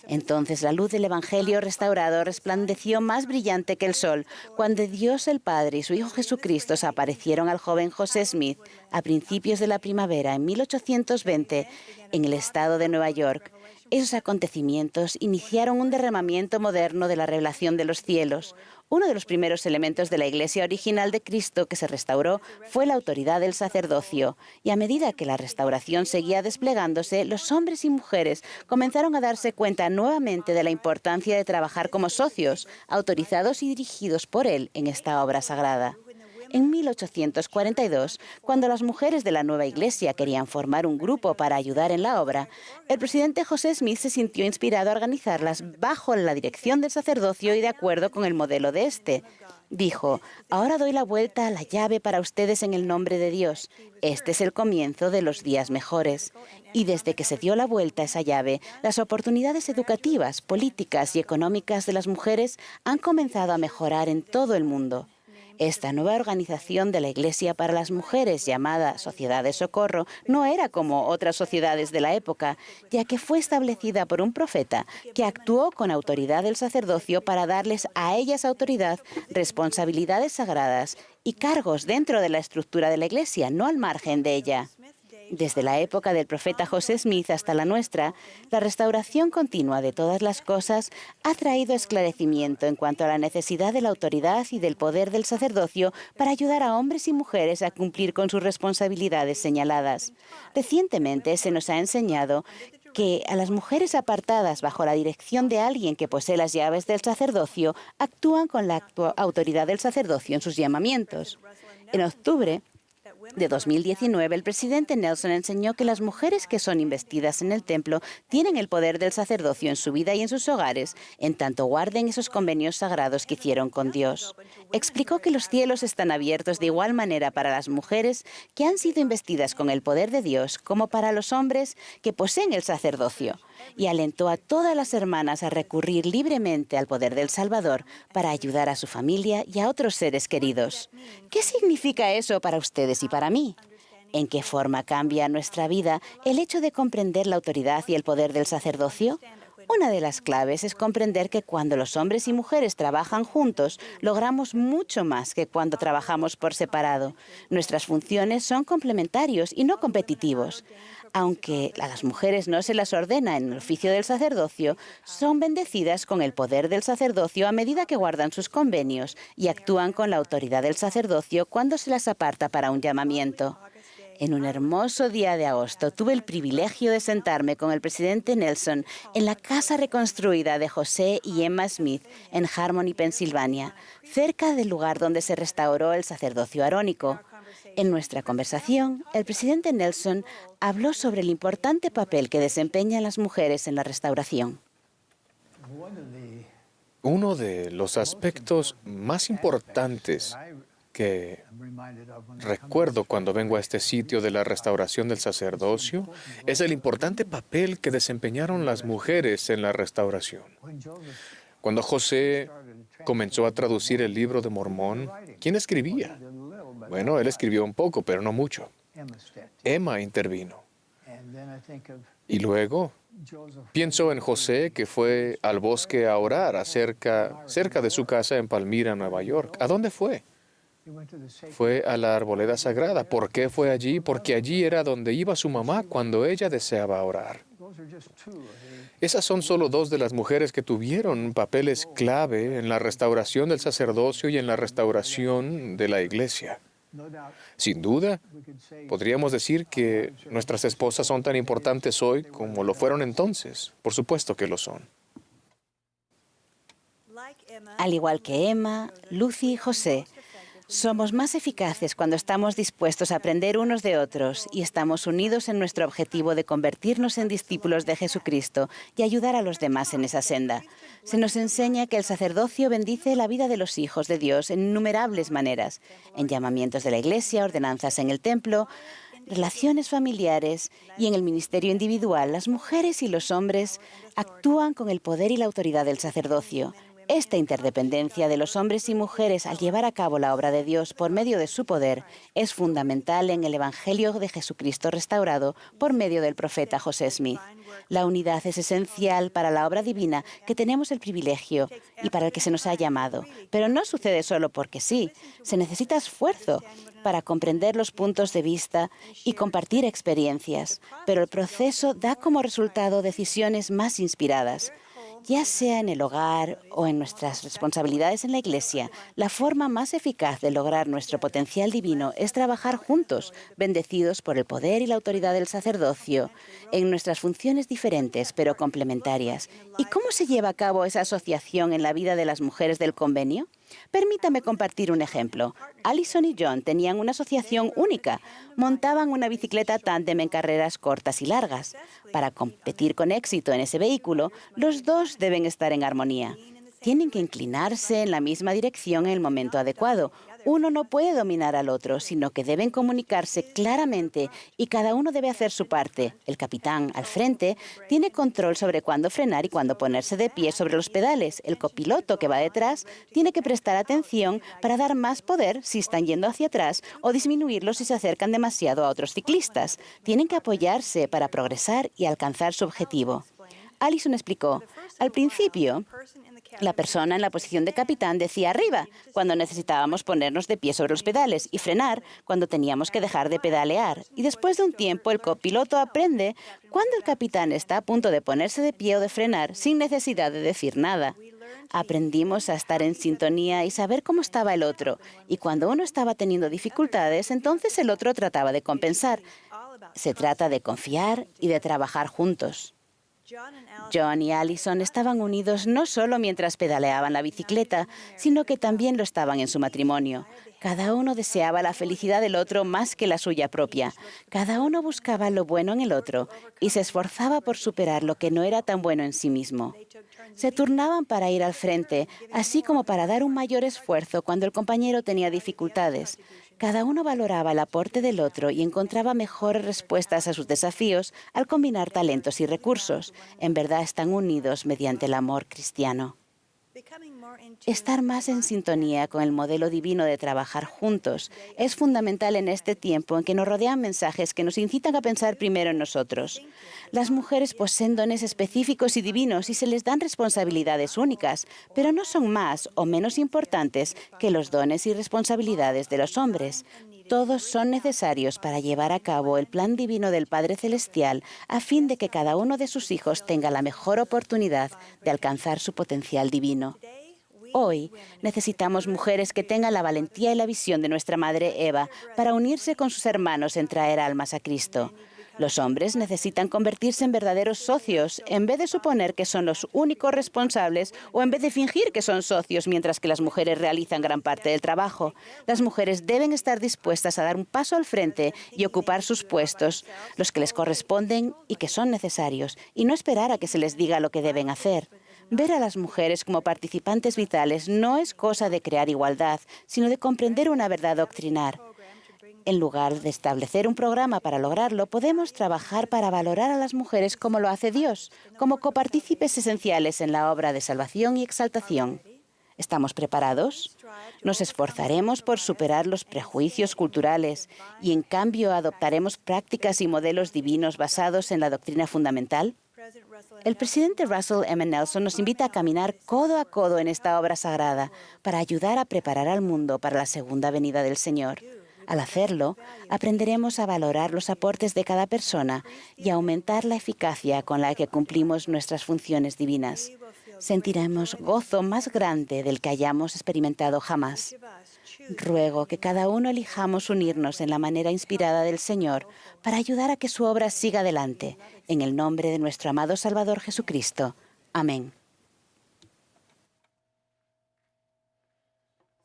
Entonces la luz del Evangelio restaurado resplandeció más brillante que el sol cuando Dios el Padre y su Hijo Jesucristo se aparecieron al joven José Smith a principios de la primavera en 1820 en el estado de Nueva York. Esos acontecimientos iniciaron un derramamiento moderno de la revelación de los cielos. Uno de los primeros elementos de la Iglesia original de Cristo que se restauró fue la autoridad del sacerdocio. Y a medida que la restauración seguía desplegándose, los hombres y mujeres comenzaron a darse cuenta nuevamente de la importancia de trabajar como socios, autorizados y dirigidos por Él en esta obra sagrada. En 1842, cuando las mujeres de la nueva iglesia querían formar un grupo para ayudar en la obra, el presidente José Smith se sintió inspirado a organizarlas bajo la dirección del sacerdocio y de acuerdo con el modelo de este. Dijo: «Ahora doy la vuelta a la llave para ustedes en el nombre de Dios. Este es el comienzo de los días mejores». Y desde que se dio la vuelta a esa llave, las oportunidades educativas, políticas y económicas de las mujeres han comenzado a mejorar en todo el mundo. Esta nueva organización de la Iglesia para las mujeres, llamada Sociedad de Socorro, no era como otras sociedades de la época, ya que fue establecida por un profeta que actuó con autoridad del sacerdocio para darles a ellas autoridad, responsabilidades sagradas y cargos dentro de la estructura de la Iglesia, no al margen de ella. Desde la época del profeta José Smith hasta la nuestra, la restauración continua de todas las cosas ha traído esclarecimiento en cuanto a la necesidad de la autoridad y del poder del sacerdocio para ayudar a hombres y mujeres a cumplir con sus responsabilidades señaladas. Recientemente se nos ha enseñado que a las mujeres apartadas bajo la dirección de alguien que posee las llaves del sacerdocio actúan con la autoridad del sacerdocio en sus llamamientos. En octubre de 2019, el presidente Nelson enseñó que las mujeres que son investidas en el templo tienen el poder del sacerdocio en su vida y en sus hogares, en tanto guarden esos convenios sagrados que hicieron con Dios. Explicó que los cielos están abiertos de igual manera para las mujeres que han sido investidas con el poder de Dios como para los hombres que poseen el sacerdocio, y alentó a todas las hermanas a recurrir libremente al poder del Salvador para ayudar a su familia y a otros seres queridos. ¿Qué significa eso para ustedes y para mí? ¿En qué forma cambia nuestra vida el hecho de comprender la autoridad y el poder del sacerdocio? Una de las claves es comprender que cuando los hombres y mujeres trabajan juntos, logramos mucho más que cuando trabajamos por separado. Nuestras funciones son complementarios y no competitivos. Aunque a las mujeres no se las ordena en el oficio del sacerdocio, son bendecidas con el poder del sacerdocio a medida que guardan sus convenios y actúan con la autoridad del sacerdocio cuando se las aparta para un llamamiento. En un hermoso día de agosto tuve el privilegio de sentarme con el presidente Nelson en la casa reconstruida de José y Emma Smith en Harmony, Pensilvania, cerca del lugar donde se restauró el sacerdocio arónico. En nuestra conversación, el presidente Nelson habló sobre el importante papel que desempeñan las mujeres en la restauración.
Uno de los aspectos más importantes que recuerdo cuando vengo a este sitio de la restauración del sacerdocio es el importante papel que desempeñaron las mujeres en la restauración. Cuando José comenzó a traducir el libro de Mormón, ¿quién escribía? Bueno, él escribió un poco, pero no mucho. Emma intervino. Y luego pienso en José, que fue al bosque a orar cerca de su casa en Palmyra, Nueva York. ¿A dónde fue? Fue a la arboleda sagrada. ¿Por qué fue allí? Porque allí era donde iba su mamá cuando ella deseaba orar. Esas son solo dos de las mujeres que tuvieron papeles clave en la restauración del sacerdocio y en la restauración de la iglesia. Sin duda, podríamos decir que nuestras esposas son tan importantes hoy como lo fueron entonces. Por supuesto que lo son.
Al igual que Emma, Lucy y José, somos más eficaces cuando estamos dispuestos a aprender unos de otros y estamos unidos en nuestro objetivo de convertirnos en discípulos de Jesucristo y ayudar a los demás en esa senda. Se nos enseña que el sacerdocio bendice la vida de los hijos de Dios en innumerables maneras, en llamamientos de la iglesia, ordenanzas en el templo, relaciones familiares y en el ministerio individual. Las mujeres y los hombres actúan con el poder y la autoridad del sacerdocio. Esta interdependencia de los hombres y mujeres al llevar a cabo la obra de Dios por medio de su poder es fundamental en el Evangelio de Jesucristo restaurado por medio del profeta José Smith. La unidad es esencial para la obra divina que tenemos el privilegio y para el que se nos ha llamado. Pero no sucede solo porque sí. Se necesita esfuerzo para comprender los puntos de vista y compartir experiencias. Pero el proceso da como resultado decisiones más inspiradas. Ya sea en el hogar o en nuestras responsabilidades en la iglesia, la forma más eficaz de lograr nuestro potencial divino es trabajar juntos, bendecidos por el poder y la autoridad del sacerdocio, en nuestras funciones diferentes pero complementarias. ¿Y cómo se lleva a cabo esa asociación en la vida de las mujeres del convenio? Permítame compartir un ejemplo. Allison y John tenían una asociación única. Montaban una bicicleta tándem en carreras cortas y largas. Para competir con éxito en ese vehículo, los dos deben estar en armonía. Tienen que inclinarse en la misma dirección en el momento adecuado. Uno no puede dominar al otro, sino que deben comunicarse claramente y cada uno debe hacer su parte. El capitán, al frente, tiene control sobre cuándo frenar y cuándo ponerse de pie sobre los pedales. El copiloto, que va detrás, tiene que prestar atención para dar más poder si están yendo hacia atrás o disminuirlo si se acercan demasiado a otros ciclistas. Tienen que apoyarse para progresar y alcanzar su objetivo. Allison explicó, al principio, la persona en la posición de capitán decía arriba cuando necesitábamos ponernos de pie sobre los pedales y frenar cuando teníamos que dejar de pedalear. Y después de un tiempo el copiloto aprende cuando el capitán está a punto de ponerse de pie o de frenar sin necesidad de decir nada. Aprendimos a estar en sintonía y saber cómo estaba el otro. Y cuando uno estaba teniendo dificultades, entonces el otro trataba de compensar. Se trata de confiar y de trabajar juntos. John y Allison estaban unidos no solo mientras pedaleaban la bicicleta, sino que también lo estaban en su matrimonio. Cada uno deseaba la felicidad del otro más que la suya propia. Cada uno buscaba lo bueno en el otro y se esforzaba por superar lo que no era tan bueno en sí mismo. Se turnaban para ir al frente, así como para dar un mayor esfuerzo cuando el compañero tenía dificultades. Cada uno valoraba el aporte del otro y encontraba mejores respuestas a sus desafíos al combinar talentos y recursos. En verdad están unidos mediante el amor cristiano. Estar más en sintonía con el modelo divino de trabajar juntos es fundamental en este tiempo en que nos rodean mensajes que nos incitan a pensar primero en nosotros. Las mujeres poseen dones específicos y divinos y se les dan responsabilidades únicas, pero no son más o menos importantes que los dones y responsabilidades de los hombres. Todos son necesarios para llevar a cabo el plan divino del Padre Celestial a fin de que cada uno de sus hijos tenga la mejor oportunidad de alcanzar su potencial divino. Hoy necesitamos mujeres que tengan la valentía y la visión de nuestra Madre Eva para unirse con sus hermanos en traer almas a Cristo. Los hombres necesitan convertirse en verdaderos socios en vez de suponer que son los únicos responsables o en vez de fingir que son socios mientras que las mujeres realizan gran parte del trabajo. Las mujeres deben estar dispuestas a dar un paso al frente y ocupar sus puestos, los que les corresponden y que son necesarios, y no esperar a que se les diga lo que deben hacer. Ver a las mujeres como participantes vitales no es cosa de crear igualdad, sino de comprender una verdad doctrinar. En lugar de establecer un programa para lograrlo, podemos trabajar para valorar a las mujeres como lo hace Dios, como copartícipes esenciales en la obra de salvación y exaltación. ¿Estamos preparados? Nos esforzaremos por superar los prejuicios culturales y, en cambio, adoptaremos prácticas y modelos divinos basados en la doctrina fundamental. El presidente Russell M. Nelson nos invita a caminar codo a codo en esta obra sagrada para ayudar a preparar al mundo para la segunda venida del Señor. Al hacerlo, aprenderemos a valorar los aportes de cada persona y a aumentar la eficacia con la que cumplimos nuestras funciones divinas. Sentiremos gozo más grande del que hayamos experimentado jamás. Ruego que cada uno elijamos unirnos en la manera inspirada del Señor para ayudar a que su obra siga adelante, en el nombre de nuestro amado Salvador Jesucristo. Amén.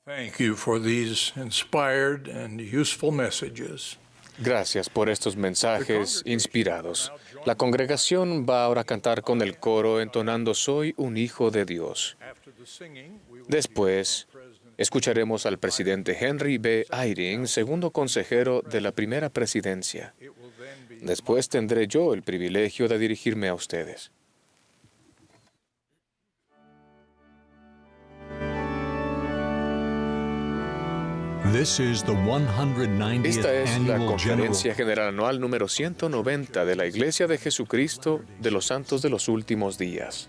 Thank you for these inspired and useful messages.
Gracias por estos mensajes inspirados. La congregación va ahora a cantar con el coro entonando Soy un hijo de Dios. Después, escucharemos al presidente Henry B. Eyring, segundo consejero de la primera presidencia. Después tendré yo el privilegio de dirigirme a ustedes. Esta es la Conferencia General Anual número 190 de la Iglesia de Jesucristo de los Santos de los Últimos Días.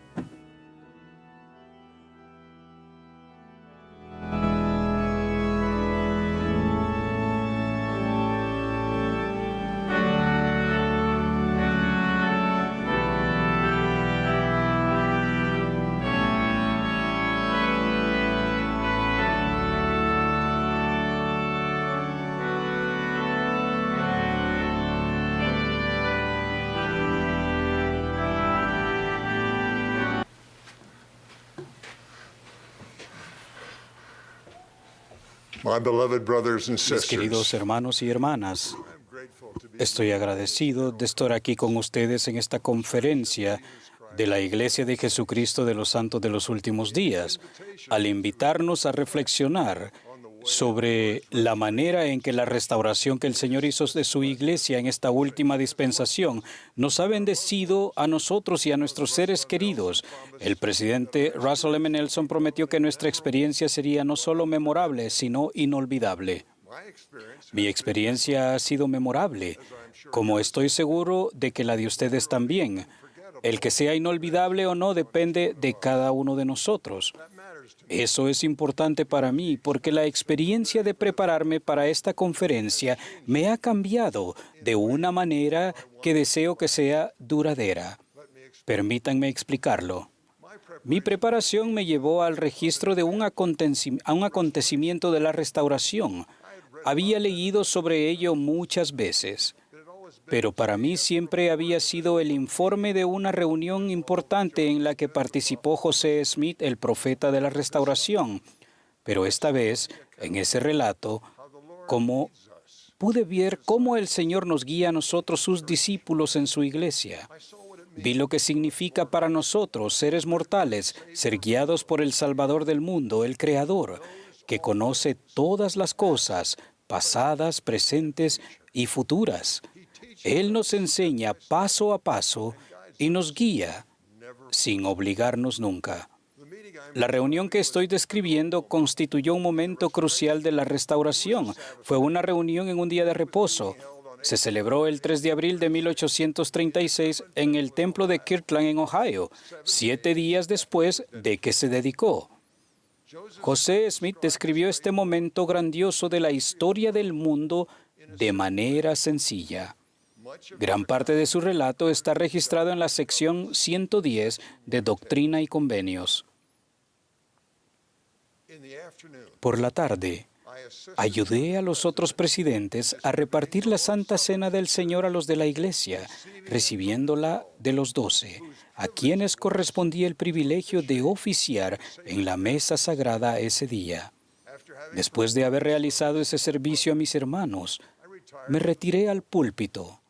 Mis queridos hermanos y hermanas, estoy agradecido de estar aquí con ustedes en esta conferencia de la Iglesia de Jesucristo de los Santos de los Últimos Días, al invitarnos a reflexionar sobre la manera en que la restauración que el Señor hizo de su Iglesia en esta última dispensación nos ha bendecido a nosotros y a nuestros seres queridos. El presidente Russell M. Nelson prometió que nuestra experiencia sería no solo memorable, sino inolvidable. Mi experiencia ha sido memorable, como estoy seguro de que la de ustedes también. El que sea inolvidable o no depende de cada uno de nosotros. Eso es importante para mí porque la experiencia de prepararme para esta conferencia me ha cambiado de una manera que deseo que sea duradera. Permítanme explicarlo. Mi preparación me llevó al registro de un acontecimiento de la restauración. Había leído sobre ello muchas veces, pero para mí siempre había sido el informe de una reunión importante en la que participó José Smith, el profeta de la restauración. Pero esta vez, en ese relato, pude ver cómo el Señor nos guía a nosotros, sus discípulos, en su iglesia. Vi lo que significa para nosotros, seres mortales, ser guiados por el Salvador del mundo, el Creador, que conoce todas las cosas, pasadas, presentes y futuras. Él nos enseña paso a paso y nos guía sin obligarnos nunca. La reunión que estoy describiendo constituyó un momento crucial de la restauración. Fue una reunión en un día de reposo. Se celebró el 3 de abril de 1836 en el templo de Kirtland, en Ohio, 7 días después de que se dedicó. José Smith describió este momento grandioso de la historia del mundo de manera sencilla. Gran parte de su relato está registrado en la sección 110 de Doctrina y Convenios. Por la tarde, ayudé a los otros presidentes a repartir la Santa Cena del Señor a los de la Iglesia, recibiéndola de los 12, a quienes correspondía el privilegio de oficiar en la mesa sagrada ese día. Después de haber realizado ese servicio a mis hermanos, me retiré al púlpito,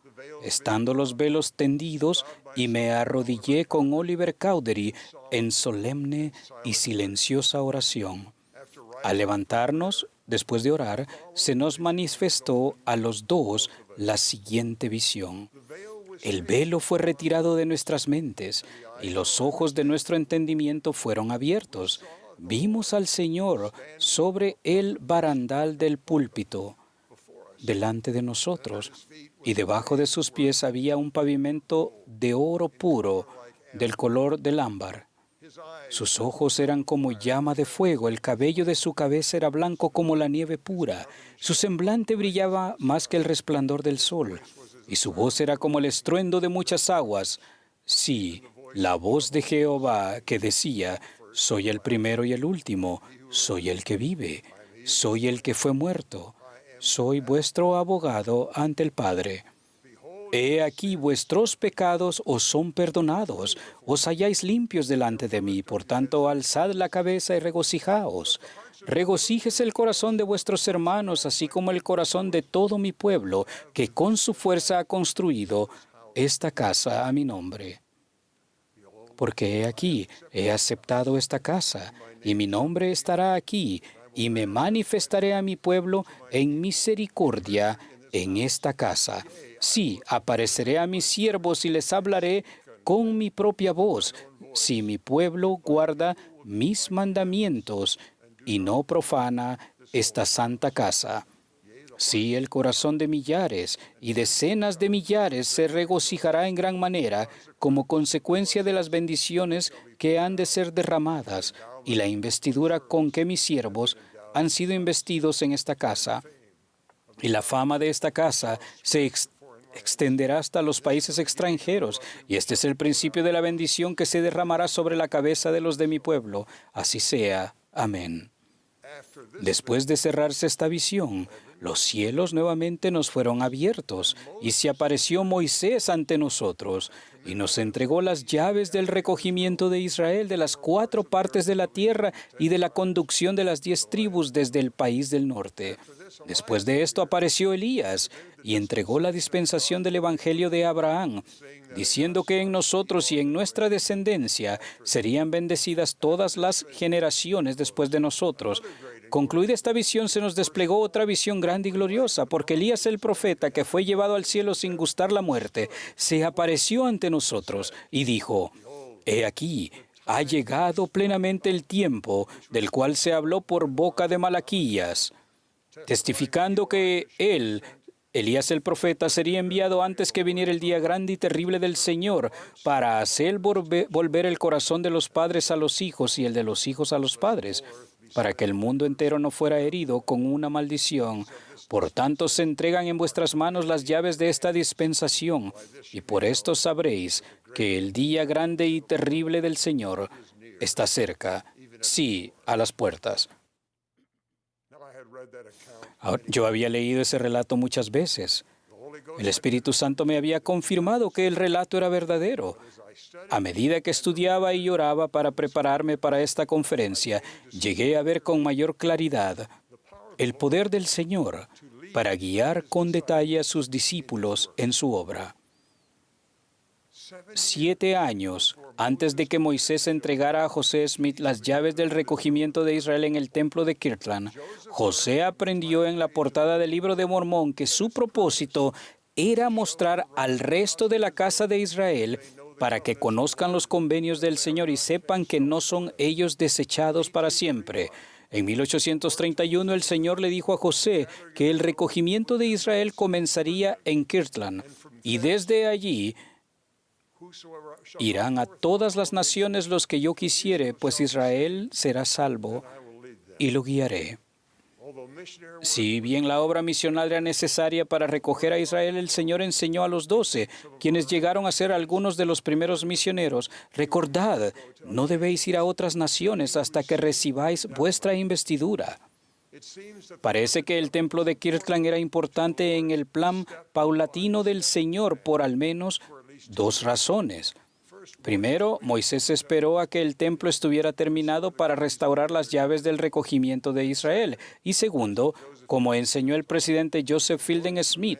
estando los velos tendidos, y me arrodillé con Oliver Cowdery en solemne y silenciosa oración. Al levantarnos, después de orar, se nos manifestó a los dos la siguiente visión. El velo fue retirado de nuestras mentes y los ojos de nuestro entendimiento fueron abiertos. Vimos al Señor sobre el barandal del púlpito delante de nosotros, y debajo de sus pies había un pavimento de oro puro del color del ámbar. Sus ojos eran como llama de fuego, el cabello de su cabeza era blanco como la nieve pura, su semblante brillaba más que el resplandor del sol, y su voz era como el estruendo de muchas aguas. Sí, la voz de Jehová que decía: soy el primero y el último, soy el que vive, soy el que fue muerto, soy vuestro abogado ante el Padre. He aquí vuestros pecados os son perdonados, os halláis limpios delante de mí, por tanto alzad la cabeza y regocijaos. Regocíjese el corazón de vuestros hermanos, así como el corazón de todo mi pueblo, que con su fuerza ha construido esta casa a mi nombre. Porque he aquí, he aceptado esta casa, y mi nombre estará aquí, y me manifestaré a mi pueblo en misericordia en esta casa. Sí, apareceré a mis siervos y les hablaré con mi propia voz, si mi pueblo guarda mis mandamientos y no profana esta santa casa. Sí, el corazón de millares y decenas de millares se regocijará en gran manera como consecuencia de las bendiciones que han de ser derramadas y la investidura con que mis siervos han sido investidos en esta casa. Y la fama de esta casa se extenderá hasta los países extranjeros, y este es el principio de la bendición que se derramará sobre la cabeza de los de mi pueblo. Así sea. Amén. Después de cerrarse esta visión, los cielos nuevamente nos fueron abiertos, y se apareció Moisés ante nosotros, y nos entregó las llaves del recogimiento de Israel de las 4 partes de la tierra y de la conducción de las 10 tribus desde el país del norte. Después de esto apareció Elías y entregó la dispensación del Evangelio de Abraham, diciendo que en nosotros y en nuestra descendencia serían bendecidas todas las generaciones después de nosotros. Concluida esta visión, se nos desplegó otra visión grande y gloriosa, porque Elías el profeta, que fue llevado al cielo sin gustar la muerte, se apareció ante nosotros y dijo: He aquí, ha llegado plenamente el tiempo del cual se habló por boca de Malaquías, testificando que él, Elías el profeta, sería enviado antes que viniera el día grande y terrible del Señor, para hacer volver el corazón de los padres a los hijos y el de los hijos a los padres, para que el mundo entero no fuera herido con una maldición. Por tanto, se entregan en vuestras manos las llaves de esta dispensación, y por esto sabréis que el día grande y terrible del Señor está cerca, sí, a las puertas. Yo había leído ese relato muchas veces. El Espíritu Santo me había confirmado que el relato era verdadero. A medida que estudiaba y oraba para prepararme para esta conferencia, llegué a ver con mayor claridad el poder del Señor para guiar con detalle a sus discípulos en su obra. 7 años antes de que Moisés entregara a José Smith las llaves del recogimiento de Israel en el templo de Kirtland, José aprendió en la portada del Libro de Mormón que su propósito era mostrar al resto de la casa de Israel para que conozcan los convenios del Señor y sepan que no son ellos desechados para siempre. En 1831 el Señor le dijo a José que el recogimiento de Israel comenzaría en Kirtland y desde allí irán a todas las naciones los que yo quisiere, pues Israel será salvo y lo guiaré. Si bien la obra misional era necesaria para recoger a Israel, el Señor enseñó a los 12, quienes llegaron a ser algunos de los primeros misioneros: recordad, no debéis ir a otras naciones hasta que recibáis vuestra investidura. Parece que el templo de Kirtland era importante en el plan paulatino del Señor por al menos 2 razones. Primero, Moisés esperó a que el templo estuviera terminado para restaurar las llaves del recogimiento de Israel. Y segundo, como enseñó el presidente Joseph Fielding Smith,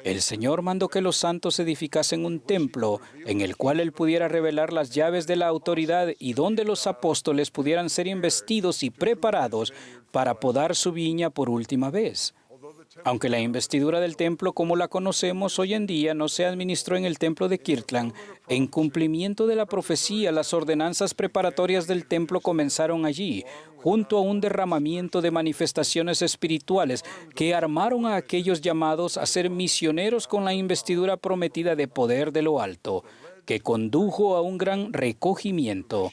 el Señor mandó que los santos edificasen un templo en el cual Él pudiera revelar las llaves de la autoridad y donde los apóstoles pudieran ser investidos y preparados para podar su viña por última vez. Aunque la investidura del templo como la conocemos hoy en día no se administró en el templo de Kirtland, en cumplimiento de la profecía, las ordenanzas preparatorias del templo comenzaron allí, junto a un derramamiento de manifestaciones espirituales que armaron a aquellos llamados a ser misioneros con la investidura prometida de poder de lo alto, que condujo a un gran recogimiento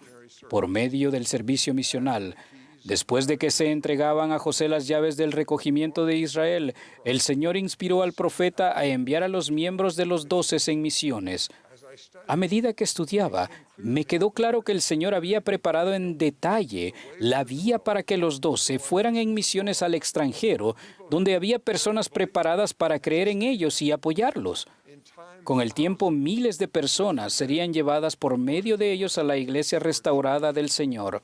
por medio del servicio misional. Después de que se entregaban a José las llaves del recogimiento de Israel, el Señor inspiró al profeta a enviar a los miembros de los 12 en misiones. A medida que estudiaba, me quedó claro que el Señor había preparado en detalle la vía para que los 12 fueran en misiones al extranjero, donde había personas preparadas para creer en ellos y apoyarlos. Con el tiempo, miles de personas serían llevadas por medio de ellos a la iglesia restaurada del Señor.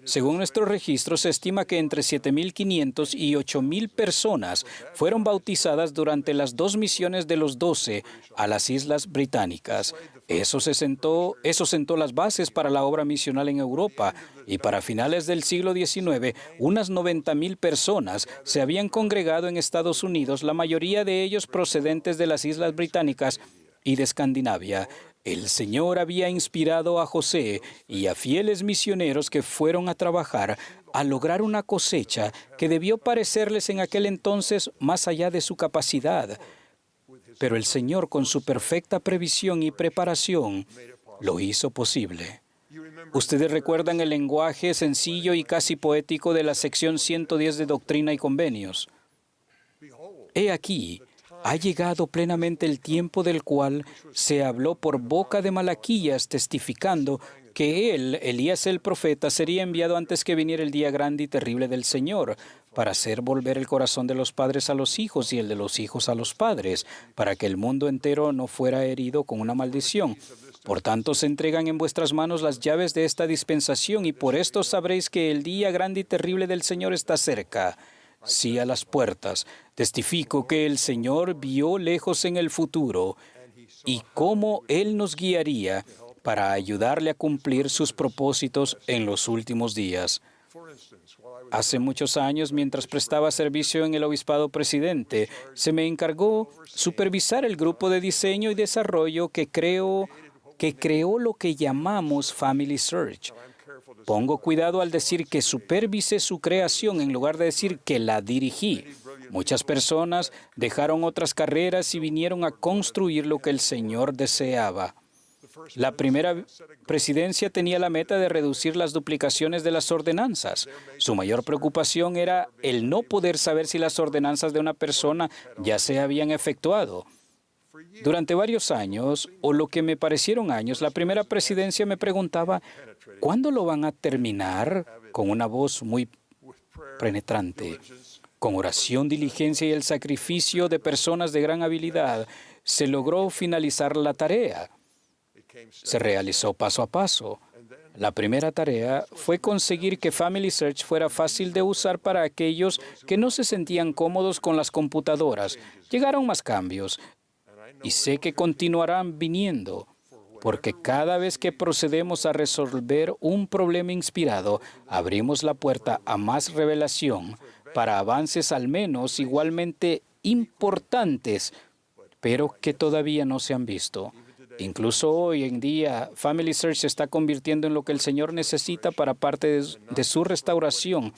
Según nuestros registros, se estima que entre 7.500 y 8.000 personas fueron bautizadas durante las 2 misiones de los 12 a las Islas Británicas. Eso sentó las bases para la obra misional en Europa, y para finales del siglo XIX, unas 90.000 personas se habían congregado en Estados Unidos, la mayoría de ellos procedentes de las Islas Británicas y de Escandinavia. El Señor había inspirado a José y a fieles misioneros que fueron a trabajar a lograr una cosecha que debió parecerles en aquel entonces más allá de su capacidad. Pero el Señor, con su perfecta previsión y preparación, lo hizo posible. Ustedes recuerdan el lenguaje sencillo y casi poético de la sección 110 de Doctrina y Convenios. He aquí, ha llegado plenamente el tiempo del cual se habló por boca de Malaquías, testificando que él, Elías el profeta, sería enviado antes que viniera el día grande y terrible del Señor, para hacer volver el corazón de los padres a los hijos y el de los hijos a los padres, para que el mundo entero no fuera herido con una maldición. Por tanto, se entregan en vuestras manos las llaves de esta dispensación, y por esto sabréis que el día grande y terrible del Señor está cerca. Sí, a las puertas. Testifico que el Señor vio lejos en el futuro y cómo Él nos guiaría para ayudarle a cumplir sus propósitos en los últimos días. Hace muchos años, mientras prestaba servicio en el Obispado Presidente, se me encargó supervisar el grupo de diseño y desarrollo que creó lo que llamamos Family Search. Pongo cuidado al decir que supervisé su creación en lugar de decir que la dirigí. Muchas personas dejaron otras carreras y vinieron a construir lo que el Señor deseaba. La primera presidencia tenía la meta de reducir las duplicaciones de las ordenanzas. Su mayor preocupación era el no poder saber si las ordenanzas de una persona ya se habían efectuado. Durante varios años, o lo que me parecieron años, la primera presidencia me preguntaba, ¿cuándo lo van a terminar? Con una voz muy penetrante. Con oración, diligencia y el sacrificio de personas de gran habilidad, se logró finalizar la tarea. Se realizó paso a paso. La primera tarea fue conseguir que Family Search fuera fácil de usar para aquellos que no se sentían cómodos con las computadoras. Llegaron más cambios. Y sé que continuarán viniendo, porque cada vez que procedemos a resolver un problema inspirado, abrimos la puerta a más revelación para avances al menos igualmente importantes, pero que todavía no se han visto. Incluso hoy en día, Family Search se está convirtiendo en lo que el Señor necesita para parte de su restauración,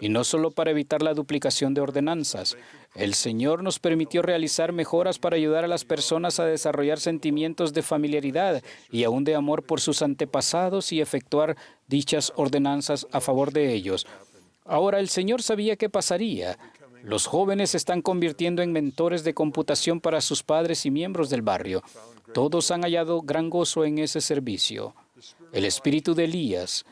y no solo para evitar la duplicación de ordenanzas. El Señor nos permitió realizar mejoras para ayudar a las personas a desarrollar sentimientos de familiaridad y aún de amor por sus antepasados y efectuar dichas ordenanzas a favor de ellos. Ahora, el Señor sabía qué pasaría. Los jóvenes se están convirtiendo en mentores de computación para sus padres y miembros del barrio. Todos han hallado gran gozo en ese servicio. El espíritu de Elías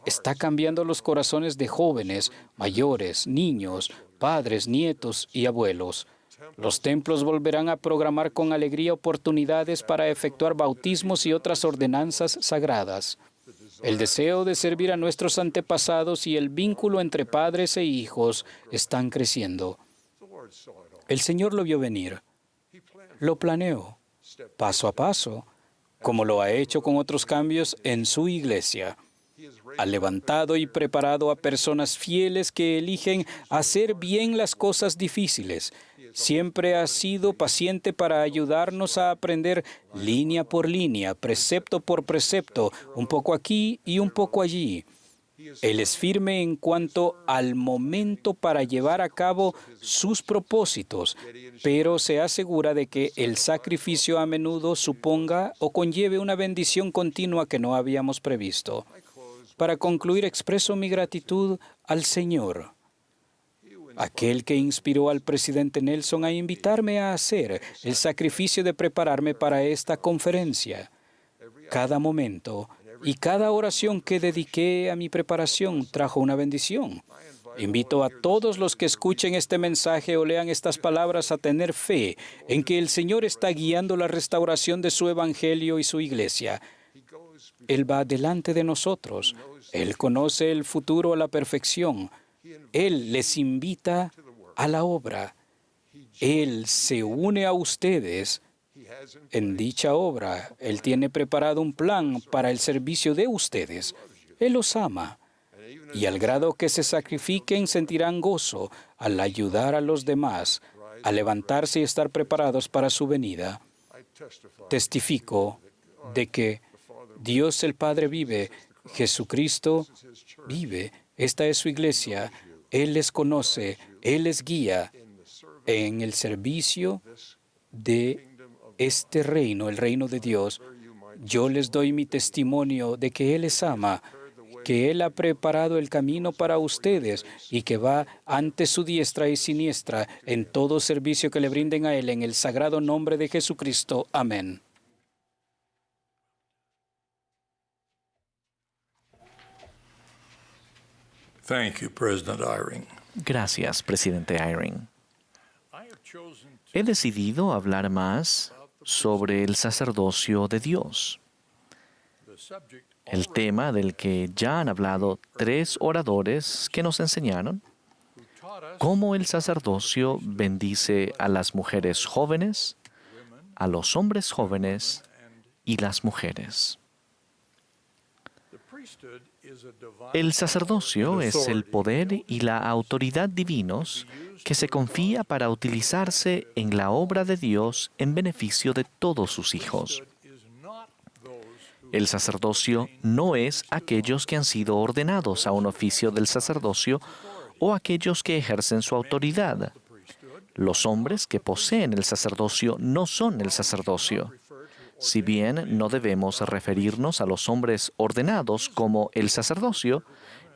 está cambiando los corazones de jóvenes, mayores, niños, padres, nietos y abuelos. Los templos volverán a programar con alegría oportunidades para efectuar bautismos y otras ordenanzas sagradas. El deseo de servir a nuestros antepasados y el vínculo entre padres e hijos están creciendo. El Señor lo vio venir. Lo planeó, paso a paso, como lo ha hecho con otros cambios en su iglesia. Ha levantado y preparado a personas fieles que eligen hacer bien las cosas difíciles. Siempre ha sido paciente para ayudarnos a aprender línea por línea, precepto por precepto, un poco aquí y un poco allí. Él es firme en cuanto al momento para llevar a cabo sus propósitos, pero se asegura de que el sacrificio a menudo suponga o conlleve una bendición continua que no habíamos previsto. Para concluir, expreso mi gratitud al Señor, aquel que inspiró al presidente Nelson a invitarme a hacer el sacrificio de prepararme para esta conferencia. Cada momento y cada oración que dediqué a mi preparación trajo una bendición. Invito a todos los que escuchen este mensaje o lean estas palabras a tener fe en que el Señor está guiando la restauración de su evangelio y su iglesia. Él va delante de nosotros. Él conoce el futuro a la perfección. Él les invita a la obra. Él se une a ustedes en dicha obra. Él tiene preparado un plan para el servicio de ustedes. Él los ama. Y al grado que se sacrifiquen, sentirán gozo al ayudar a los demás a levantarse y estar preparados para su venida. Testifico de que Dios el Padre vive, Jesucristo vive. Esta es su iglesia. Él les conoce, Él les guía en el servicio de este reino, el reino de Dios. Yo les doy mi testimonio de que Él les ama, que Él ha preparado el camino para ustedes y que va ante su diestra y siniestra en todo servicio que le brinden a Él, en el sagrado nombre de Jesucristo. Amén.
Thank you, President Eyring.
Gracias, presidente Eyring. He decidido hablar más sobre el sacerdocio de Dios. El tema del que ya han hablado 3 oradores que nos enseñaron cómo el sacerdocio bendice a las mujeres jóvenes, a los hombres jóvenes y las mujeres. El sacerdocio es el poder y la autoridad divinos que se confía para utilizarse en la obra de Dios en beneficio de todos sus hijos. El sacerdocio no es aquellos que han sido ordenados a un oficio del sacerdocio o aquellos que ejercen su autoridad. Los hombres que poseen el sacerdocio no son el sacerdocio. Si bien no debemos referirnos a los hombres ordenados como el sacerdocio,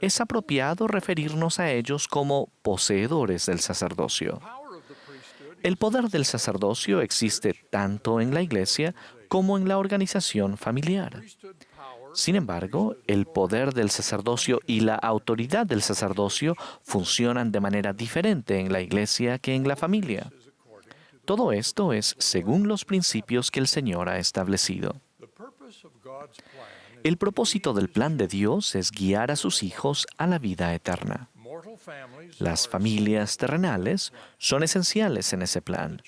es apropiado referirnos a ellos como poseedores del sacerdocio. El poder del sacerdocio existe tanto en la iglesia como en la organización familiar. Sin embargo, el poder del sacerdocio y la autoridad del sacerdocio funcionan de manera diferente en la iglesia que en la familia. Todo esto es según los principios que el Señor ha establecido. El propósito del plan de Dios es guiar a sus hijos a la vida eterna. Las familias terrenales son esenciales en ese plan.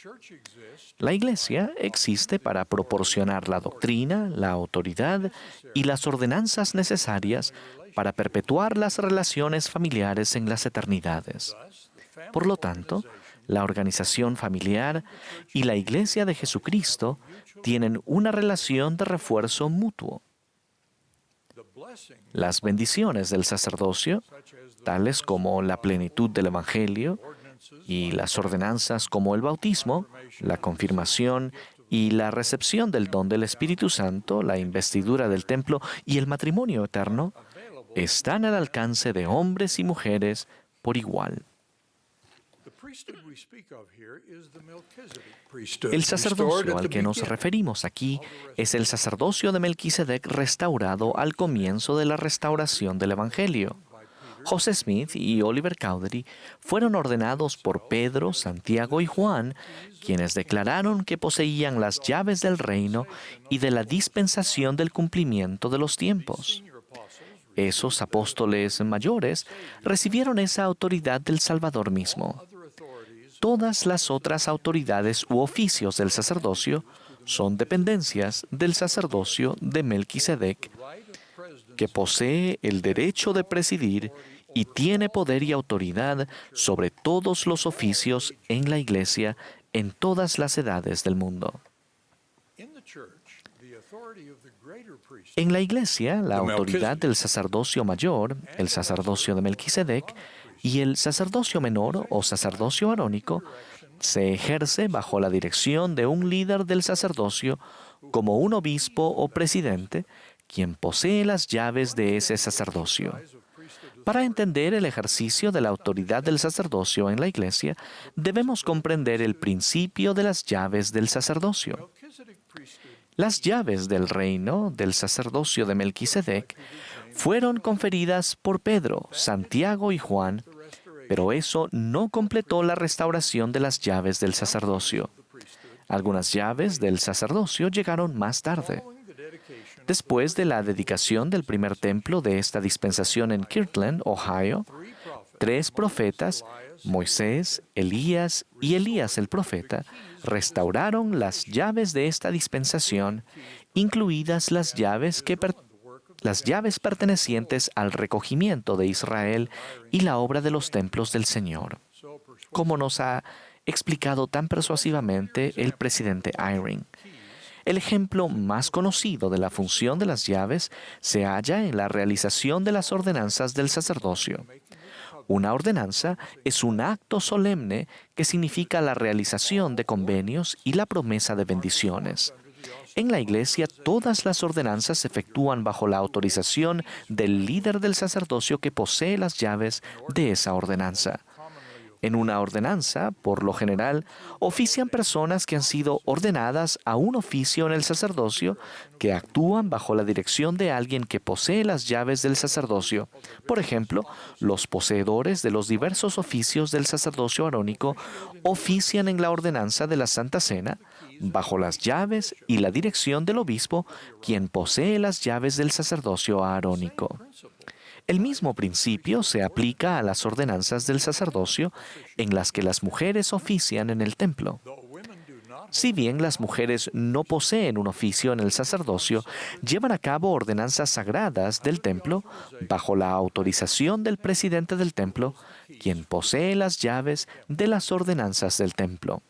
La Iglesia existe para proporcionar la doctrina, la autoridad y las ordenanzas necesarias para perpetuar las relaciones familiares en las eternidades. Por lo tanto, la organización familiar y la Iglesia de Jesucristo tienen una relación de refuerzo mutuo. Las bendiciones del sacerdocio, tales como la plenitud del Evangelio y las ordenanzas como el bautismo, la confirmación y la recepción del don del Espíritu Santo, la investidura del templo y el matrimonio eterno, están al alcance de hombres y mujeres por igual. El sacerdocio al que nos referimos aquí es el sacerdocio de Melquisedec restaurado al comienzo de la restauración del Evangelio. José Smith y Oliver Cowdery fueron ordenados por Pedro, Santiago y Juan, quienes declararon que poseían las llaves del reino y de la dispensación del cumplimiento de los tiempos. Esos apóstoles mayores recibieron esa autoridad del Salvador mismo. Todas las otras autoridades u oficios del sacerdocio son dependencias del sacerdocio de Melquisedec, que posee el derecho de presidir y tiene poder y autoridad sobre todos los oficios en la Iglesia en todas las edades del mundo. En la Iglesia, la autoridad del sacerdocio mayor, el sacerdocio de Melquisedec, y el sacerdocio menor o sacerdocio arónico se ejerce bajo la dirección de un líder del sacerdocio como un obispo o presidente, quien posee las llaves de ese sacerdocio. Para entender el ejercicio de la autoridad del sacerdocio en la Iglesia, debemos comprender el principio de las llaves del sacerdocio. Las llaves del reino del sacerdocio de Melquisedec fueron conferidas por Pedro, Santiago y Juan, pero eso no completó la restauración de las llaves del sacerdocio. Algunas llaves del sacerdocio llegaron más tarde. Después de la dedicación del primer templo de esta dispensación en Kirtland, Ohio, 3 profetas, Moisés, Elías y Elías el profeta, restauraron las llaves de esta dispensación, incluidas las llaves pertenecientes al recogimiento de Israel y la obra de los templos del Señor, como nos ha explicado tan persuasivamente el presidente Eyring. El ejemplo más conocido de la función de las llaves se halla en la realización de las ordenanzas del sacerdocio. Una ordenanza es un acto solemne que significa la realización de convenios y la promesa de bendiciones. En la Iglesia, todas las ordenanzas se efectúan bajo la autorización del líder del sacerdocio que posee las llaves de esa ordenanza. En una ordenanza, por lo general, ofician personas que han sido ordenadas a un oficio en el sacerdocio, que actúan bajo la dirección de alguien que posee las llaves del sacerdocio. Por ejemplo, los poseedores de los diversos oficios del sacerdocio arónico ofician en la ordenanza de la Santa Cena, bajo las llaves y la dirección del obispo, quien posee las llaves del sacerdocio arónico. El mismo principio se aplica a las ordenanzas del sacerdocio en las que las mujeres ofician en el templo. Si bien las mujeres no poseen un oficio en el sacerdocio, llevan a cabo ordenanzas sagradas del templo bajo la autorización del presidente del templo, quien posee las llaves de las ordenanzas del templo.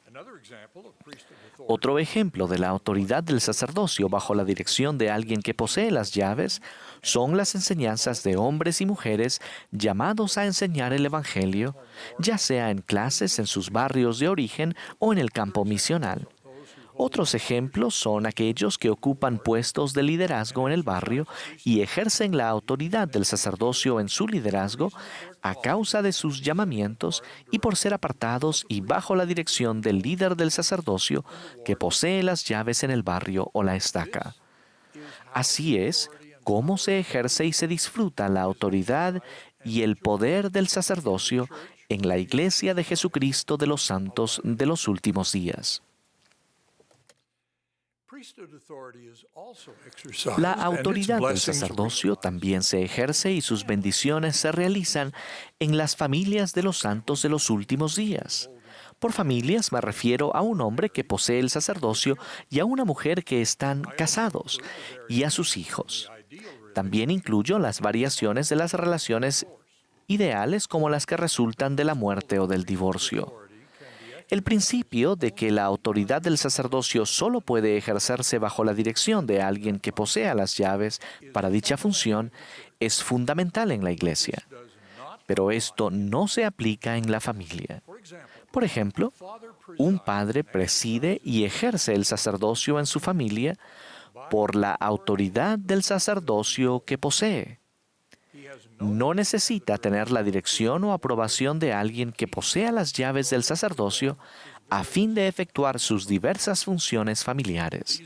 Otro ejemplo de la autoridad del sacerdocio bajo la dirección de alguien que posee las llaves son las enseñanzas de hombres y mujeres llamados a enseñar el Evangelio, ya sea en clases en sus barrios de origen o en el campo misional. Otros ejemplos son aquellos que ocupan puestos de liderazgo en el barrio y ejercen la autoridad del sacerdocio en su liderazgo a causa de sus llamamientos y por ser apartados y bajo la dirección del líder del sacerdocio que posee las llaves en el barrio o la estaca. Así es cómo se ejerce y se disfruta la autoridad y el poder del sacerdocio en la Iglesia de Jesucristo de los Santos de los Últimos Días. La autoridad del sacerdocio también se ejerce y sus bendiciones se realizan en las familias de los santos de los últimos días. Por familias me refiero a un hombre que posee el sacerdocio y a una mujer que están casados y a sus hijos. También incluyo las variaciones de las relaciones ideales como las que resultan de la muerte o del divorcio. El principio de que la autoridad del sacerdocio solo puede ejercerse bajo la dirección de alguien que posea las llaves para dicha función es fundamental en la Iglesia. Pero esto no se aplica en la familia. Por ejemplo, un padre preside y ejerce el sacerdocio en su familia por la autoridad del sacerdocio que posee. No necesita tener la dirección o aprobación de alguien que posea las llaves del sacerdocio a fin de efectuar sus diversas funciones familiares.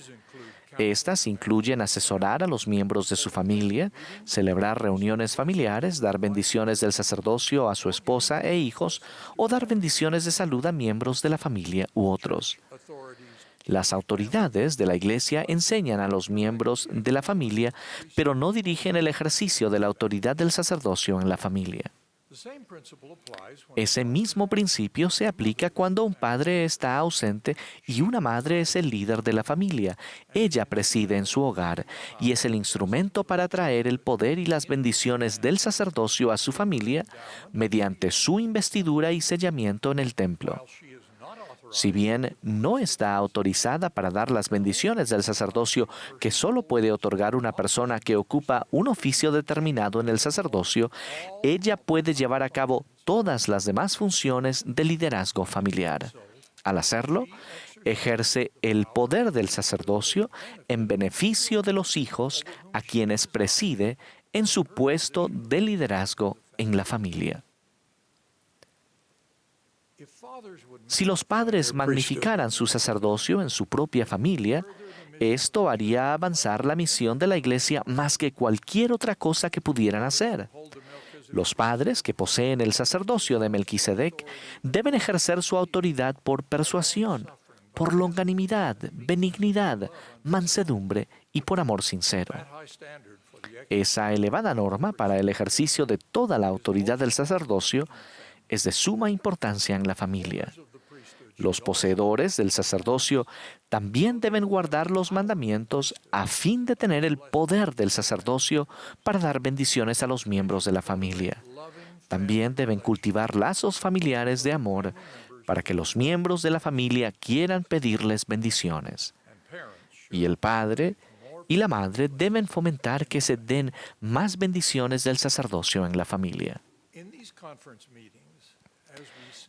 Estas incluyen asesorar a los miembros de su familia, celebrar reuniones familiares, dar bendiciones del sacerdocio a su esposa e hijos o dar bendiciones de salud a miembros de la familia u otros. Las autoridades de la Iglesia enseñan a los miembros de la familia, pero no dirigen el ejercicio de la autoridad del sacerdocio en la familia. Ese mismo principio se aplica cuando un padre está ausente y una madre es el líder de la familia. Ella preside en su hogar y es el instrumento para traer el poder y las bendiciones del sacerdocio a su familia mediante su investidura y sellamiento en el templo. Si bien no está autorizada para dar las bendiciones del sacerdocio que solo puede otorgar una persona que ocupa un oficio determinado en el sacerdocio, ella puede llevar a cabo todas las demás funciones de liderazgo familiar. Al hacerlo, ejerce el poder del sacerdocio en beneficio de los hijos a quienes preside en su puesto de liderazgo en la familia. Si los padres magnificaran su sacerdocio en su propia familia, esto haría avanzar la misión de la Iglesia más que cualquier otra cosa que pudieran hacer. Los padres que poseen el sacerdocio de Melquisedec deben ejercer su autoridad por persuasión, por longanimidad, benignidad, mansedumbre y por amor sincero. Esa elevada norma para el ejercicio de toda la autoridad del sacerdocio es de suma importancia en la familia. Los poseedores del sacerdocio también deben guardar los mandamientos a fin de tener el poder del sacerdocio para dar bendiciones a los miembros de la familia. También deben cultivar lazos familiares de amor para que los miembros de la familia quieran pedirles bendiciones. Y el padre y la madre deben fomentar que se den más bendiciones del sacerdocio en la familia.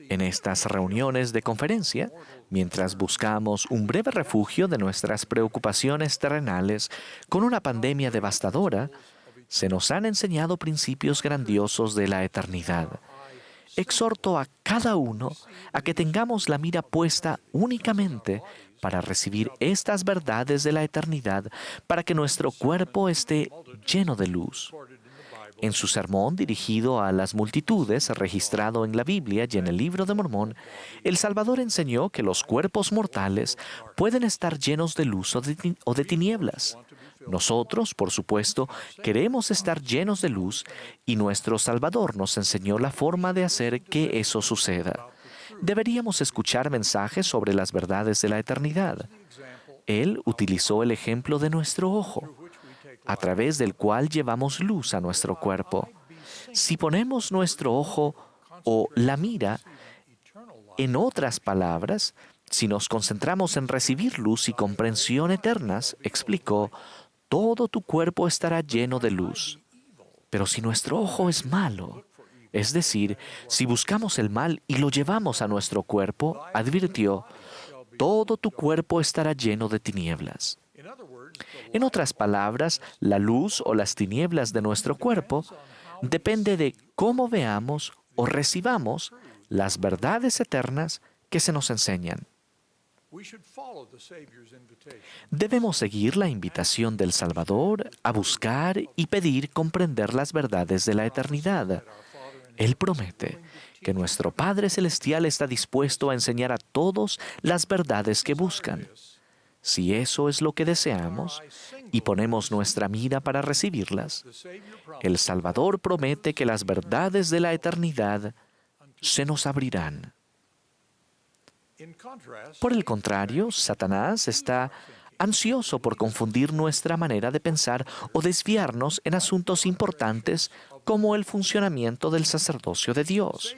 En estas reuniones de conferencia, mientras buscamos un breve refugio de nuestras preocupaciones terrenales con una pandemia devastadora, se nos han enseñado principios grandiosos de la eternidad. Exhorto a cada uno a que tengamos la mira puesta únicamente para recibir estas verdades de la eternidad, para que nuestro cuerpo esté lleno de luz. En su sermón dirigido a las multitudes, registrado en la Biblia y en el Libro de Mormón, el Salvador enseñó que los cuerpos mortales pueden estar llenos de luz o de tinieblas. Nosotros, por supuesto, queremos estar llenos de luz y nuestro Salvador nos enseñó la forma de hacer que eso suceda. Deberíamos escuchar mensajes sobre las verdades de la eternidad. Él utilizó el ejemplo de nuestro ojo, a través del cual llevamos luz a nuestro cuerpo. Si ponemos nuestro ojo o la mira, en otras palabras, si nos concentramos en recibir luz y comprensión eternas, explicó, todo tu cuerpo estará lleno de luz. Pero si nuestro ojo es malo, es decir, si buscamos el mal y lo llevamos a nuestro cuerpo, advirtió, todo tu cuerpo estará lleno de tinieblas. En otras palabras, la luz o las tinieblas de nuestro cuerpo depende de cómo veamos o recibamos las verdades eternas que se nos enseñan. Debemos seguir la invitación del Salvador a buscar y pedir comprender las verdades de la eternidad. Él promete que nuestro Padre Celestial está dispuesto a enseñar a todos las verdades que buscan. Si eso es lo que deseamos y ponemos nuestra mira para recibirlas, el Salvador promete que las verdades de la eternidad se nos abrirán. Por el contrario, Satanás está ansioso por confundir nuestra manera de pensar o desviarnos en asuntos importantes como el funcionamiento del sacerdocio de Dios.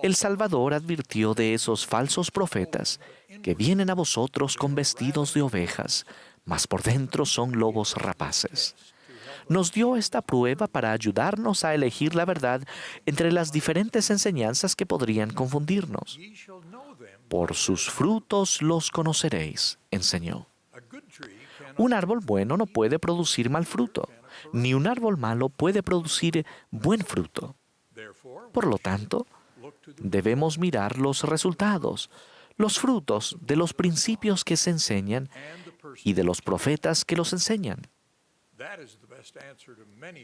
El Salvador advirtió de esos falsos profetas que vienen a vosotros con vestidos de ovejas, mas por dentro son lobos rapaces. Nos dio esta prueba para ayudarnos a elegir la verdad entre las diferentes enseñanzas que podrían confundirnos. Por sus frutos los conoceréis, enseñó. Un árbol bueno no puede producir mal fruto, ni un árbol malo puede producir buen fruto. Por lo tanto, debemos mirar los resultados, los frutos de los principios que se enseñan y de los profetas que los enseñan.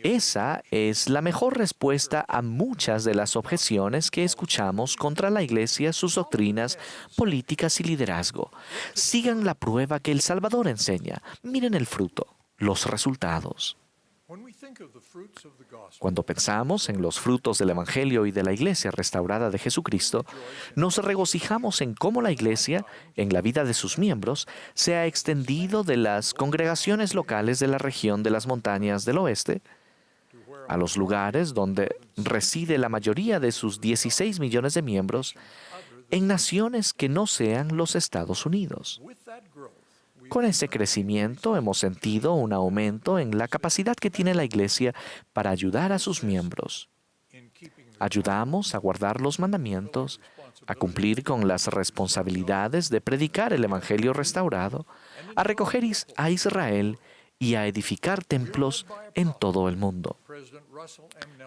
Esa es la mejor respuesta a muchas de las objeciones que escuchamos contra la Iglesia, sus doctrinas, políticas y liderazgo. Sigan la prueba que el Salvador enseña. Miren el fruto, los resultados. Cuando pensamos en los frutos del Evangelio y de la Iglesia restaurada de Jesucristo, nos regocijamos en cómo la Iglesia, en la vida de sus miembros, se ha extendido de las congregaciones locales de la región de las montañas del oeste a los lugares donde reside la mayoría de sus 16 millones de miembros, en naciones que no sean los Estados Unidos. Con ese crecimiento hemos sentido un aumento en la capacidad que tiene la Iglesia para ayudar a sus miembros. Ayudamos a guardar los mandamientos, a cumplir con las responsabilidades de predicar el Evangelio restaurado, a recoger a Israel y a edificar templos en todo el mundo.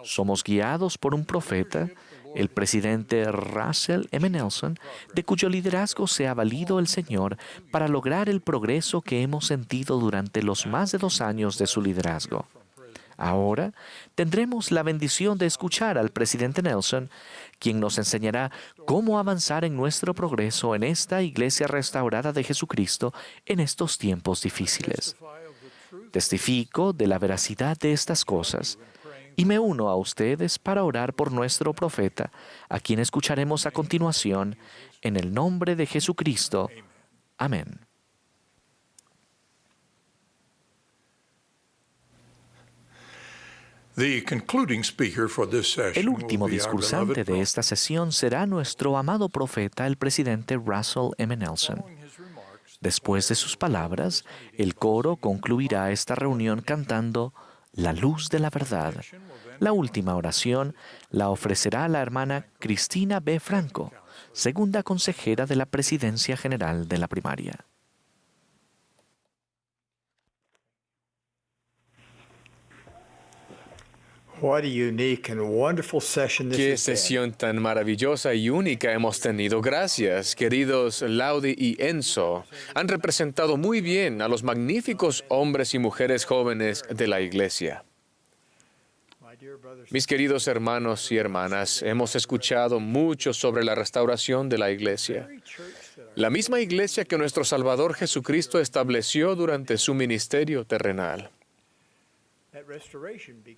Somos guiados por un profeta, el presidente Russell M. Nelson, de cuyo liderazgo se ha valido el Señor para lograr el progreso que hemos sentido durante los más de 2 años de su liderazgo. Ahora tendremos la bendición de escuchar al presidente Nelson, quien nos enseñará cómo avanzar en nuestro progreso en esta Iglesia restaurada de Jesucristo en estos tiempos difíciles. Testifico de la veracidad de estas cosas y me uno a ustedes para orar por nuestro profeta, a quien escucharemos a continuación, en el nombre de Jesucristo. Amén. El último discursante de esta sesión será nuestro amado profeta, el presidente Russell M. Nelson. Después de sus palabras, el coro concluirá esta reunión cantando La luz de la verdad. La última oración la ofrecerá la hermana Cristina B. Franco, segunda consejera de la Presidencia General de la Primaria.
Qué sesión tan maravillosa y única hemos tenido. Gracias, queridos Laudi y Enzo. Han representado muy bien a los magníficos hombres y mujeres jóvenes de la Iglesia. Mis queridos hermanos y hermanas, hemos escuchado mucho sobre la restauración de la Iglesia. La misma Iglesia que nuestro Salvador Jesucristo estableció durante su ministerio terrenal.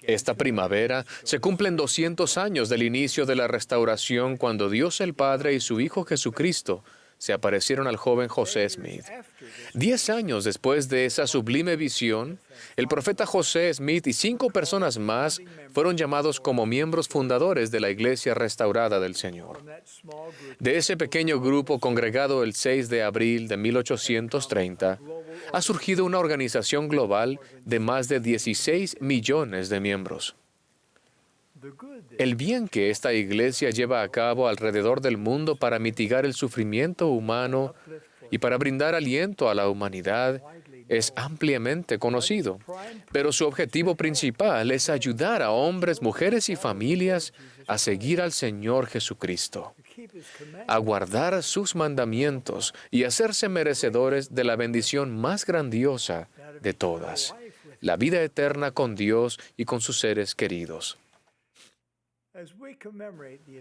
Esta primavera se cumplen 200 años del inicio de la restauración cuando Dios el Padre y su Hijo Jesucristo se aparecieron al joven José Smith. 10 años después de esa sublime visión, el profeta José Smith y 5 personas más fueron llamados como miembros fundadores de la Iglesia restaurada del Señor. De ese pequeño grupo congregado el 6 de abril de 1830, ha surgido una organización global de más de 16 millones de miembros. El bien que esta iglesia lleva a cabo alrededor del mundo para mitigar el sufrimiento humano y para brindar aliento a la humanidad es ampliamente conocido. Pero su objetivo principal es ayudar a hombres, mujeres y familias a seguir al Señor Jesucristo, a guardar sus mandamientos y hacerse merecedores de la bendición más grandiosa de todas, la vida eterna con Dios y con sus seres queridos.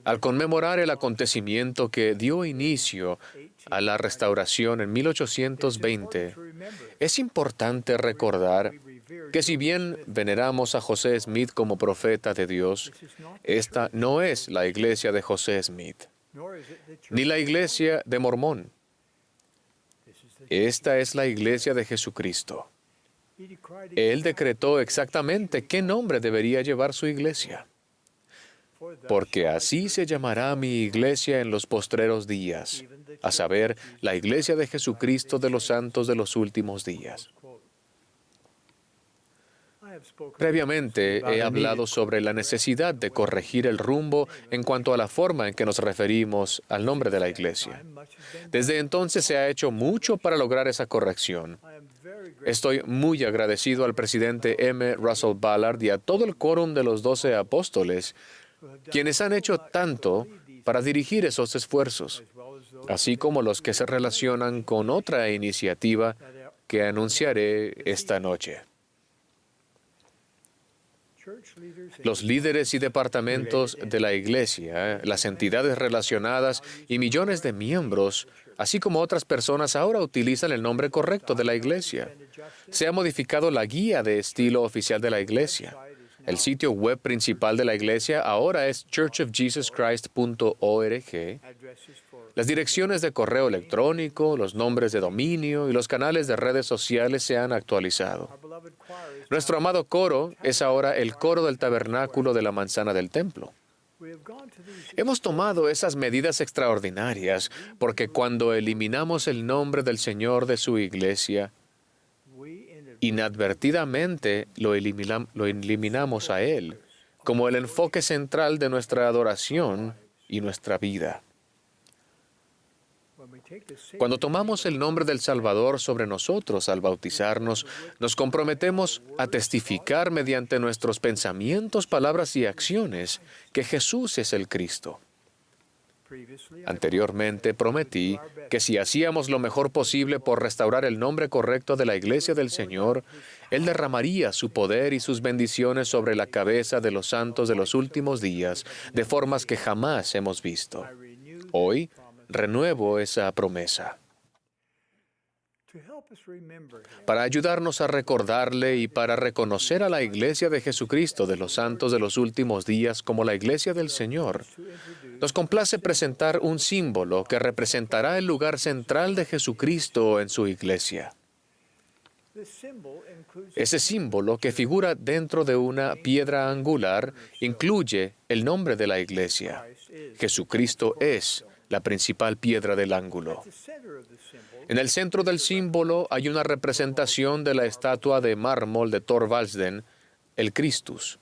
Al conmemorar el acontecimiento que dio inicio a la restauración en 1820, es importante recordar que si bien veneramos a José Smith como profeta de Dios, esta no es la iglesia de José Smith, ni la iglesia de Mormón. Esta es la iglesia de Jesucristo. Él decretó exactamente qué nombre debería llevar su iglesia. porque así se llamará mi iglesia en los postreros días, a saber, la iglesia de Jesucristo de los santos de los últimos días. Previamente he hablado sobre la necesidad de corregir el rumbo en cuanto a la forma en que nos referimos al nombre de la iglesia. Desde entonces se ha hecho mucho para lograr esa corrección. Estoy muy agradecido al presidente M. Russell Ballard y a todo el quórum de los 12 apóstoles, quienes han hecho tanto para dirigir esos esfuerzos, así como los que se relacionan con otra iniciativa que anunciaré esta noche. Los líderes y departamentos de la Iglesia, las entidades relacionadas y millones de miembros, así como otras personas, ahora utilizan el nombre correcto de la Iglesia. Se ha modificado la guía de estilo oficial de la Iglesia. El sitio web principal de la Iglesia ahora es churchofjesuschrist.org. Las direcciones de correo electrónico, los nombres de dominio y los canales de redes sociales se han actualizado. Nuestro amado coro es ahora el coro del tabernáculo de la manzana del templo. Hemos tomado esas medidas extraordinarias porque cuando eliminamos el nombre del Señor de su iglesia, inadvertidamente lo eliminamos a Él como el enfoque central de nuestra adoración y nuestra vida. Cuando tomamos el nombre del Salvador sobre nosotros al bautizarnos, nos comprometemos a testificar mediante nuestros pensamientos, palabras y acciones que Jesús es el Cristo. Anteriormente prometí que si hacíamos lo mejor posible por restaurar el nombre correcto de la Iglesia del Señor, Él derramaría su poder y sus bendiciones sobre la cabeza de los santos de los últimos días, de formas que jamás hemos visto. Hoy, renuevo esa promesa. Para ayudarnos a recordarle y para reconocer a la Iglesia de Jesucristo de los santos de los últimos días como la Iglesia del Señor, nos complace presentar un símbolo que representará el lugar central de Jesucristo en su Iglesia. Ese símbolo, que figura dentro de una piedra angular, incluye el nombre de la Iglesia. Jesucristo es la principal piedra del ángulo. En el centro del símbolo hay una representación de la estatua de mármol de Thorvaldsen, el Christus.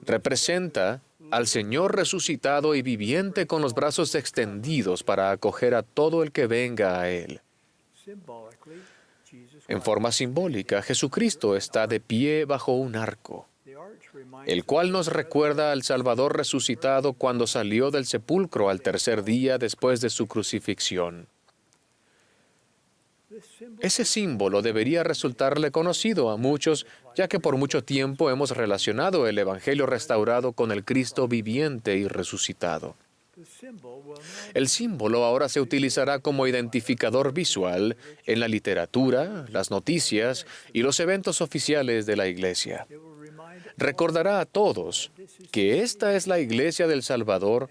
Representa al Señor resucitado y viviente con los brazos extendidos para acoger a todo el que venga a Él. En forma simbólica, Jesucristo está de pie bajo un arco, el cual nos recuerda al Salvador resucitado cuando salió del sepulcro al tercer día después de su crucifixión. Ese símbolo debería resultarle conocido a muchos, ya que por mucho tiempo hemos relacionado el Evangelio restaurado con el Cristo viviente y resucitado. El símbolo ahora se utilizará como identificador visual en la literatura, las noticias y los eventos oficiales de la Iglesia. Recordará a todos que esta es la Iglesia del Salvador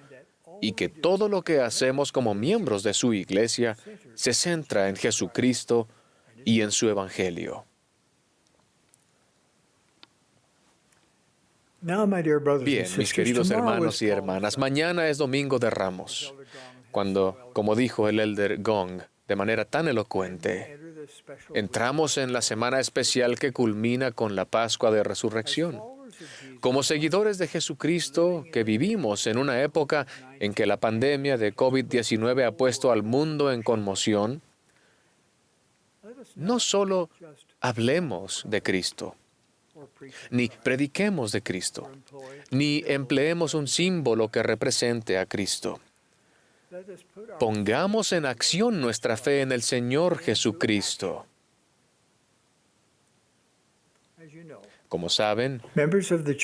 y que todo lo que hacemos como miembros de su Iglesia se centra en Jesucristo y en su Evangelio. Bien, mis queridos hermanos y hermanas, mañana es Domingo de Ramos, cuando, como dijo el elder Gong de manera tan elocuente, entramos en la semana especial que culmina con la Pascua de Resurrección. Como seguidores de Jesucristo, que vivimos en una época en que la pandemia de COVID-19 ha puesto al mundo en conmoción, no solo hablemos de Cristo, ni prediquemos de Cristo, ni empleemos un símbolo que represente a Cristo. Pongamos en acción nuestra fe en el Señor Jesucristo. Como saben,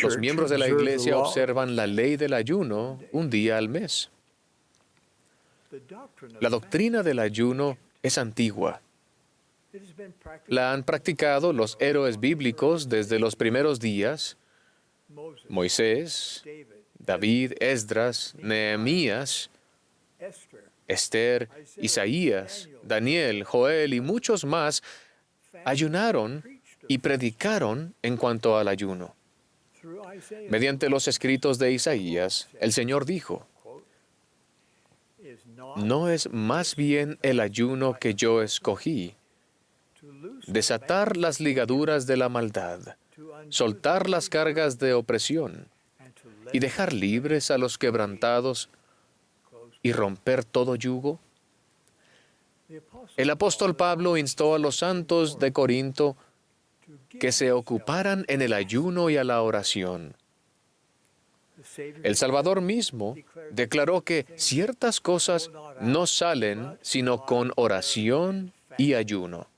los miembros de la Iglesia observan la ley del ayuno un día al mes. La doctrina del ayuno es antigua. La han practicado los héroes bíblicos desde los primeros días: Moisés, David, Esdras, Nehemías, Esther, Isaías, Daniel, Joel y muchos más ayunaron y predicaron en cuanto al ayuno. Mediante los escritos de Isaías, el Señor dijo, ¿no es más bien el ayuno que yo escogí? Desatar las ligaduras de la maldad, soltar las cargas de opresión y dejar libres a los quebrantados y romper todo yugo. El apóstol Pablo instó a los santos de Corinto que se ocuparan en el ayuno y a la oración. El Salvador mismo declaró que ciertas cosas no salen sino con oración y ayuno.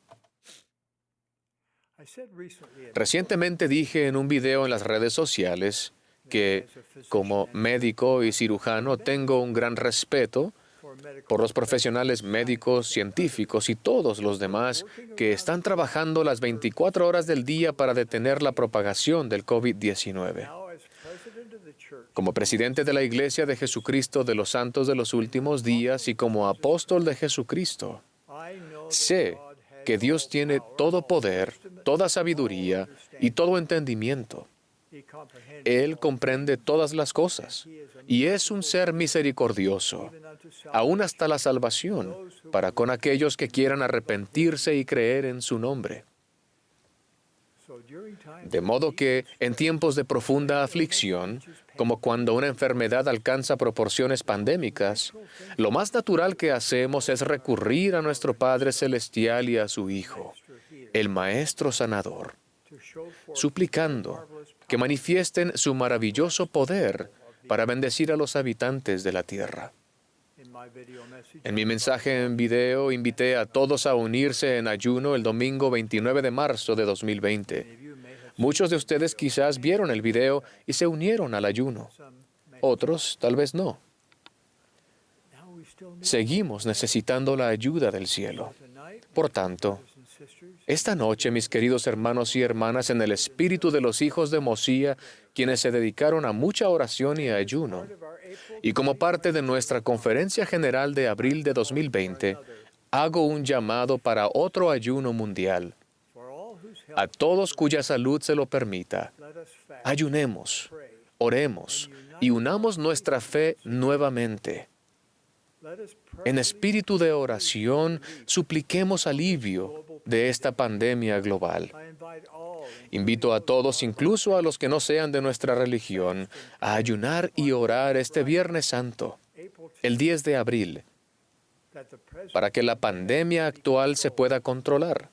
Recientemente dije en un video en las redes sociales que, como médico y cirujano, tengo un gran respeto por los profesionales médicos, científicos y todos los demás que están trabajando las 24 horas del día para detener la propagación del COVID-19. Como presidente de la Iglesia de Jesucristo de los Santos de los Últimos Días y como apóstol de Jesucristo, sé que Dios tiene todo poder, toda sabiduría y todo entendimiento. Él comprende todas las cosas y es un ser misericordioso, aún hasta la salvación, para con aquellos que quieran arrepentirse y creer en su nombre. De modo que, en tiempos de profunda aflicción, como cuando una enfermedad alcanza proporciones pandémicas, lo más natural que hacemos es recurrir a nuestro Padre Celestial y a su Hijo, el Maestro Sanador, suplicando que manifiesten su maravilloso poder para bendecir a los habitantes de la tierra. En mi mensaje en video invité a todos a unirse en ayuno el domingo 29 de marzo de 2020. Muchos de ustedes quizás vieron el video y se unieron al ayuno. Otros tal vez no. Seguimos necesitando la ayuda del cielo. Por tanto, esta noche, mis queridos hermanos y hermanas, en el espíritu de los hijos de Mosía, quienes se dedicaron a mucha oración y ayuno, y como parte de nuestra conferencia general de abril de 2020, hago un llamado para otro ayuno mundial. A todos cuya salud se lo permita, ayunemos, oremos y unamos nuestra fe nuevamente. En espíritu de oración, supliquemos alivio de esta pandemia global. Invito a todos, incluso a los que no sean de nuestra religión, a ayunar y orar este Viernes Santo, el 10 de abril, para que la pandemia actual se pueda controlar.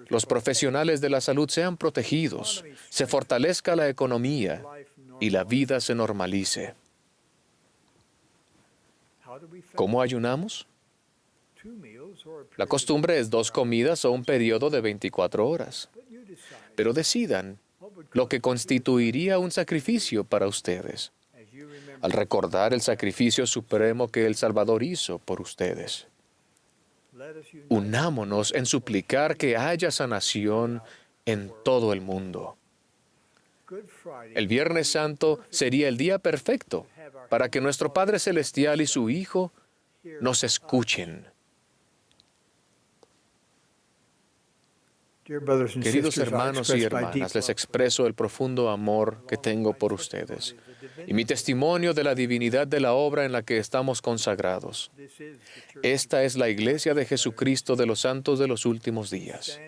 Los profesionales de la salud sean protegidos, se fortalezca la economía y la vida se normalice. ¿Cómo ayunamos? La costumbre es 2 comidas o un periodo de 24 horas. Pero decidan lo que constituiría un sacrificio para ustedes, al recordar el sacrificio supremo que el Salvador hizo por ustedes. Unámonos en suplicar que haya sanación en todo el mundo. El Viernes Santo sería el día perfecto para que nuestro Padre Celestial y su Hijo nos escuchen. Queridos hermanos y hermanas, les expreso el profundo amor que tengo por ustedes y mi testimonio de la divinidad de la obra en la que estamos consagrados. Esta es la Iglesia de Jesucristo de los Santos de los Últimos Días.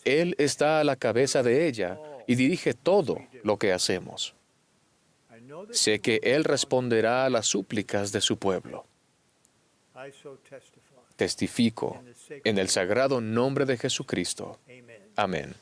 Él está a la cabeza de ella y dirige todo lo que hacemos. Sé que Él responderá a las súplicas de su pueblo. Testifico en el sagrado nombre de Jesucristo. Amén.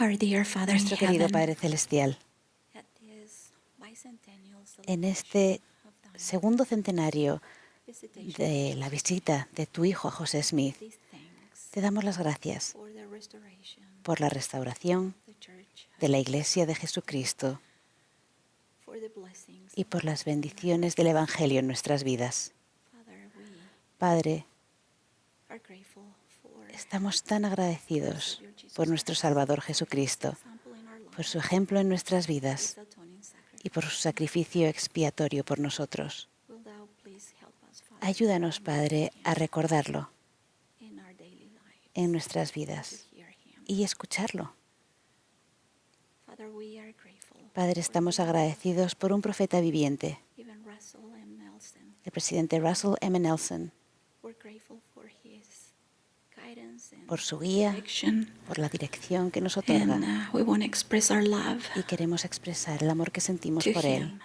Nuestro querido Padre Celestial, en este segundo centenario de la visita de tu Hijo a José Smith, te damos las gracias por la restauración de la Iglesia de Jesucristo y por las bendiciones del Evangelio en nuestras vidas. Padre, estamos tan agradecidos por nuestro Salvador Jesucristo, por su ejemplo en nuestras vidas y por su sacrificio expiatorio por nosotros. Ayúdanos, Padre, a recordarlo en nuestras vidas y escucharlo. Padre, estamos agradecidos por un profeta viviente, el presidente Russell M. Nelson, por su guía, por la dirección que nos otorga. Y queremos expresar el amor que sentimos por él.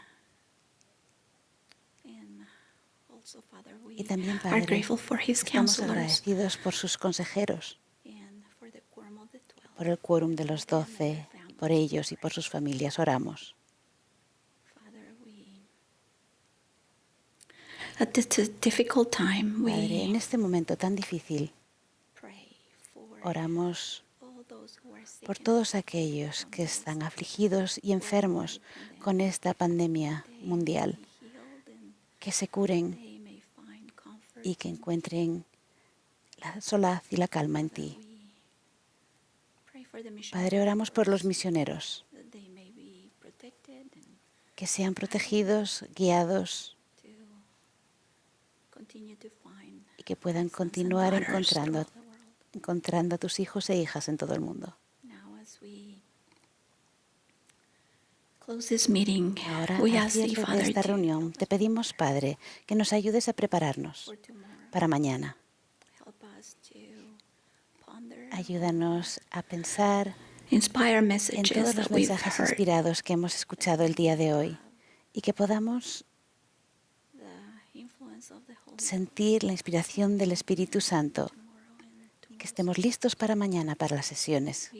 Y también, Padre, estamos agradecidos por sus consejeros, por el quórum de los 12, por ellos y por sus familias oramos. Padre, en este momento tan difícil, oramos por todos aquellos que están afligidos y enfermos con esta pandemia mundial, que se curen y que encuentren la solaz y la calma en ti. Padre, oramos por los misioneros, que sean protegidos, guiados y que puedan continuar encontrando a tus hijos e hijas en todo el mundo. Ahora, al cierre de esta reunión, te pedimos, Padre, que nos ayudes a prepararnos para mañana. Ayúdanos a pensar en todos los mensajes inspirados que hemos escuchado el día de hoy y que podamos sentir la inspiración del Espíritu Santo y que estemos listos para mañana para las sesiones.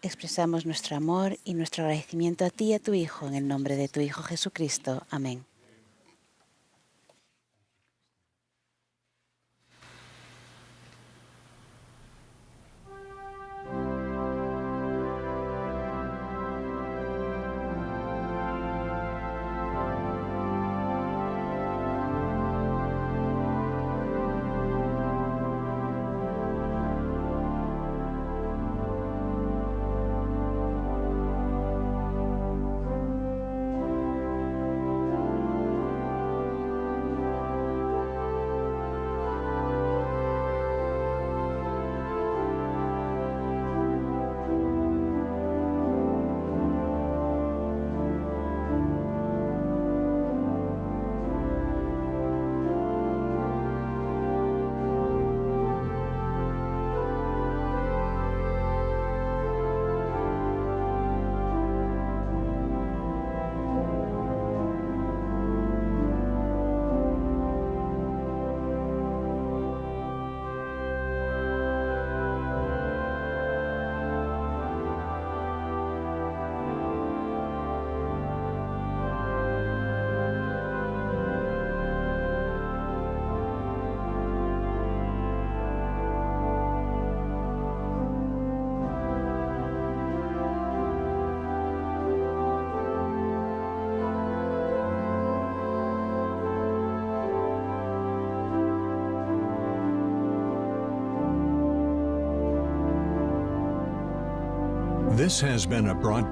Expresamos nuestro amor y nuestro agradecimiento a ti y a tu Hijo en el nombre de tu Hijo Jesucristo. Amén.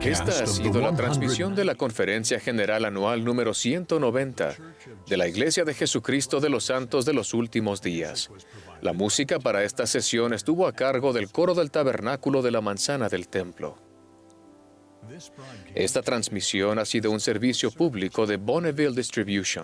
Esta ha sido la transmisión de la Conferencia General Anual número 190 de la Iglesia de Jesucristo de los Santos de los Últimos Días. La música para esta sesión estuvo a cargo del coro del Tabernáculo de la Manzana del Templo. Esta transmisión ha sido un servicio público de Bonneville Distribution.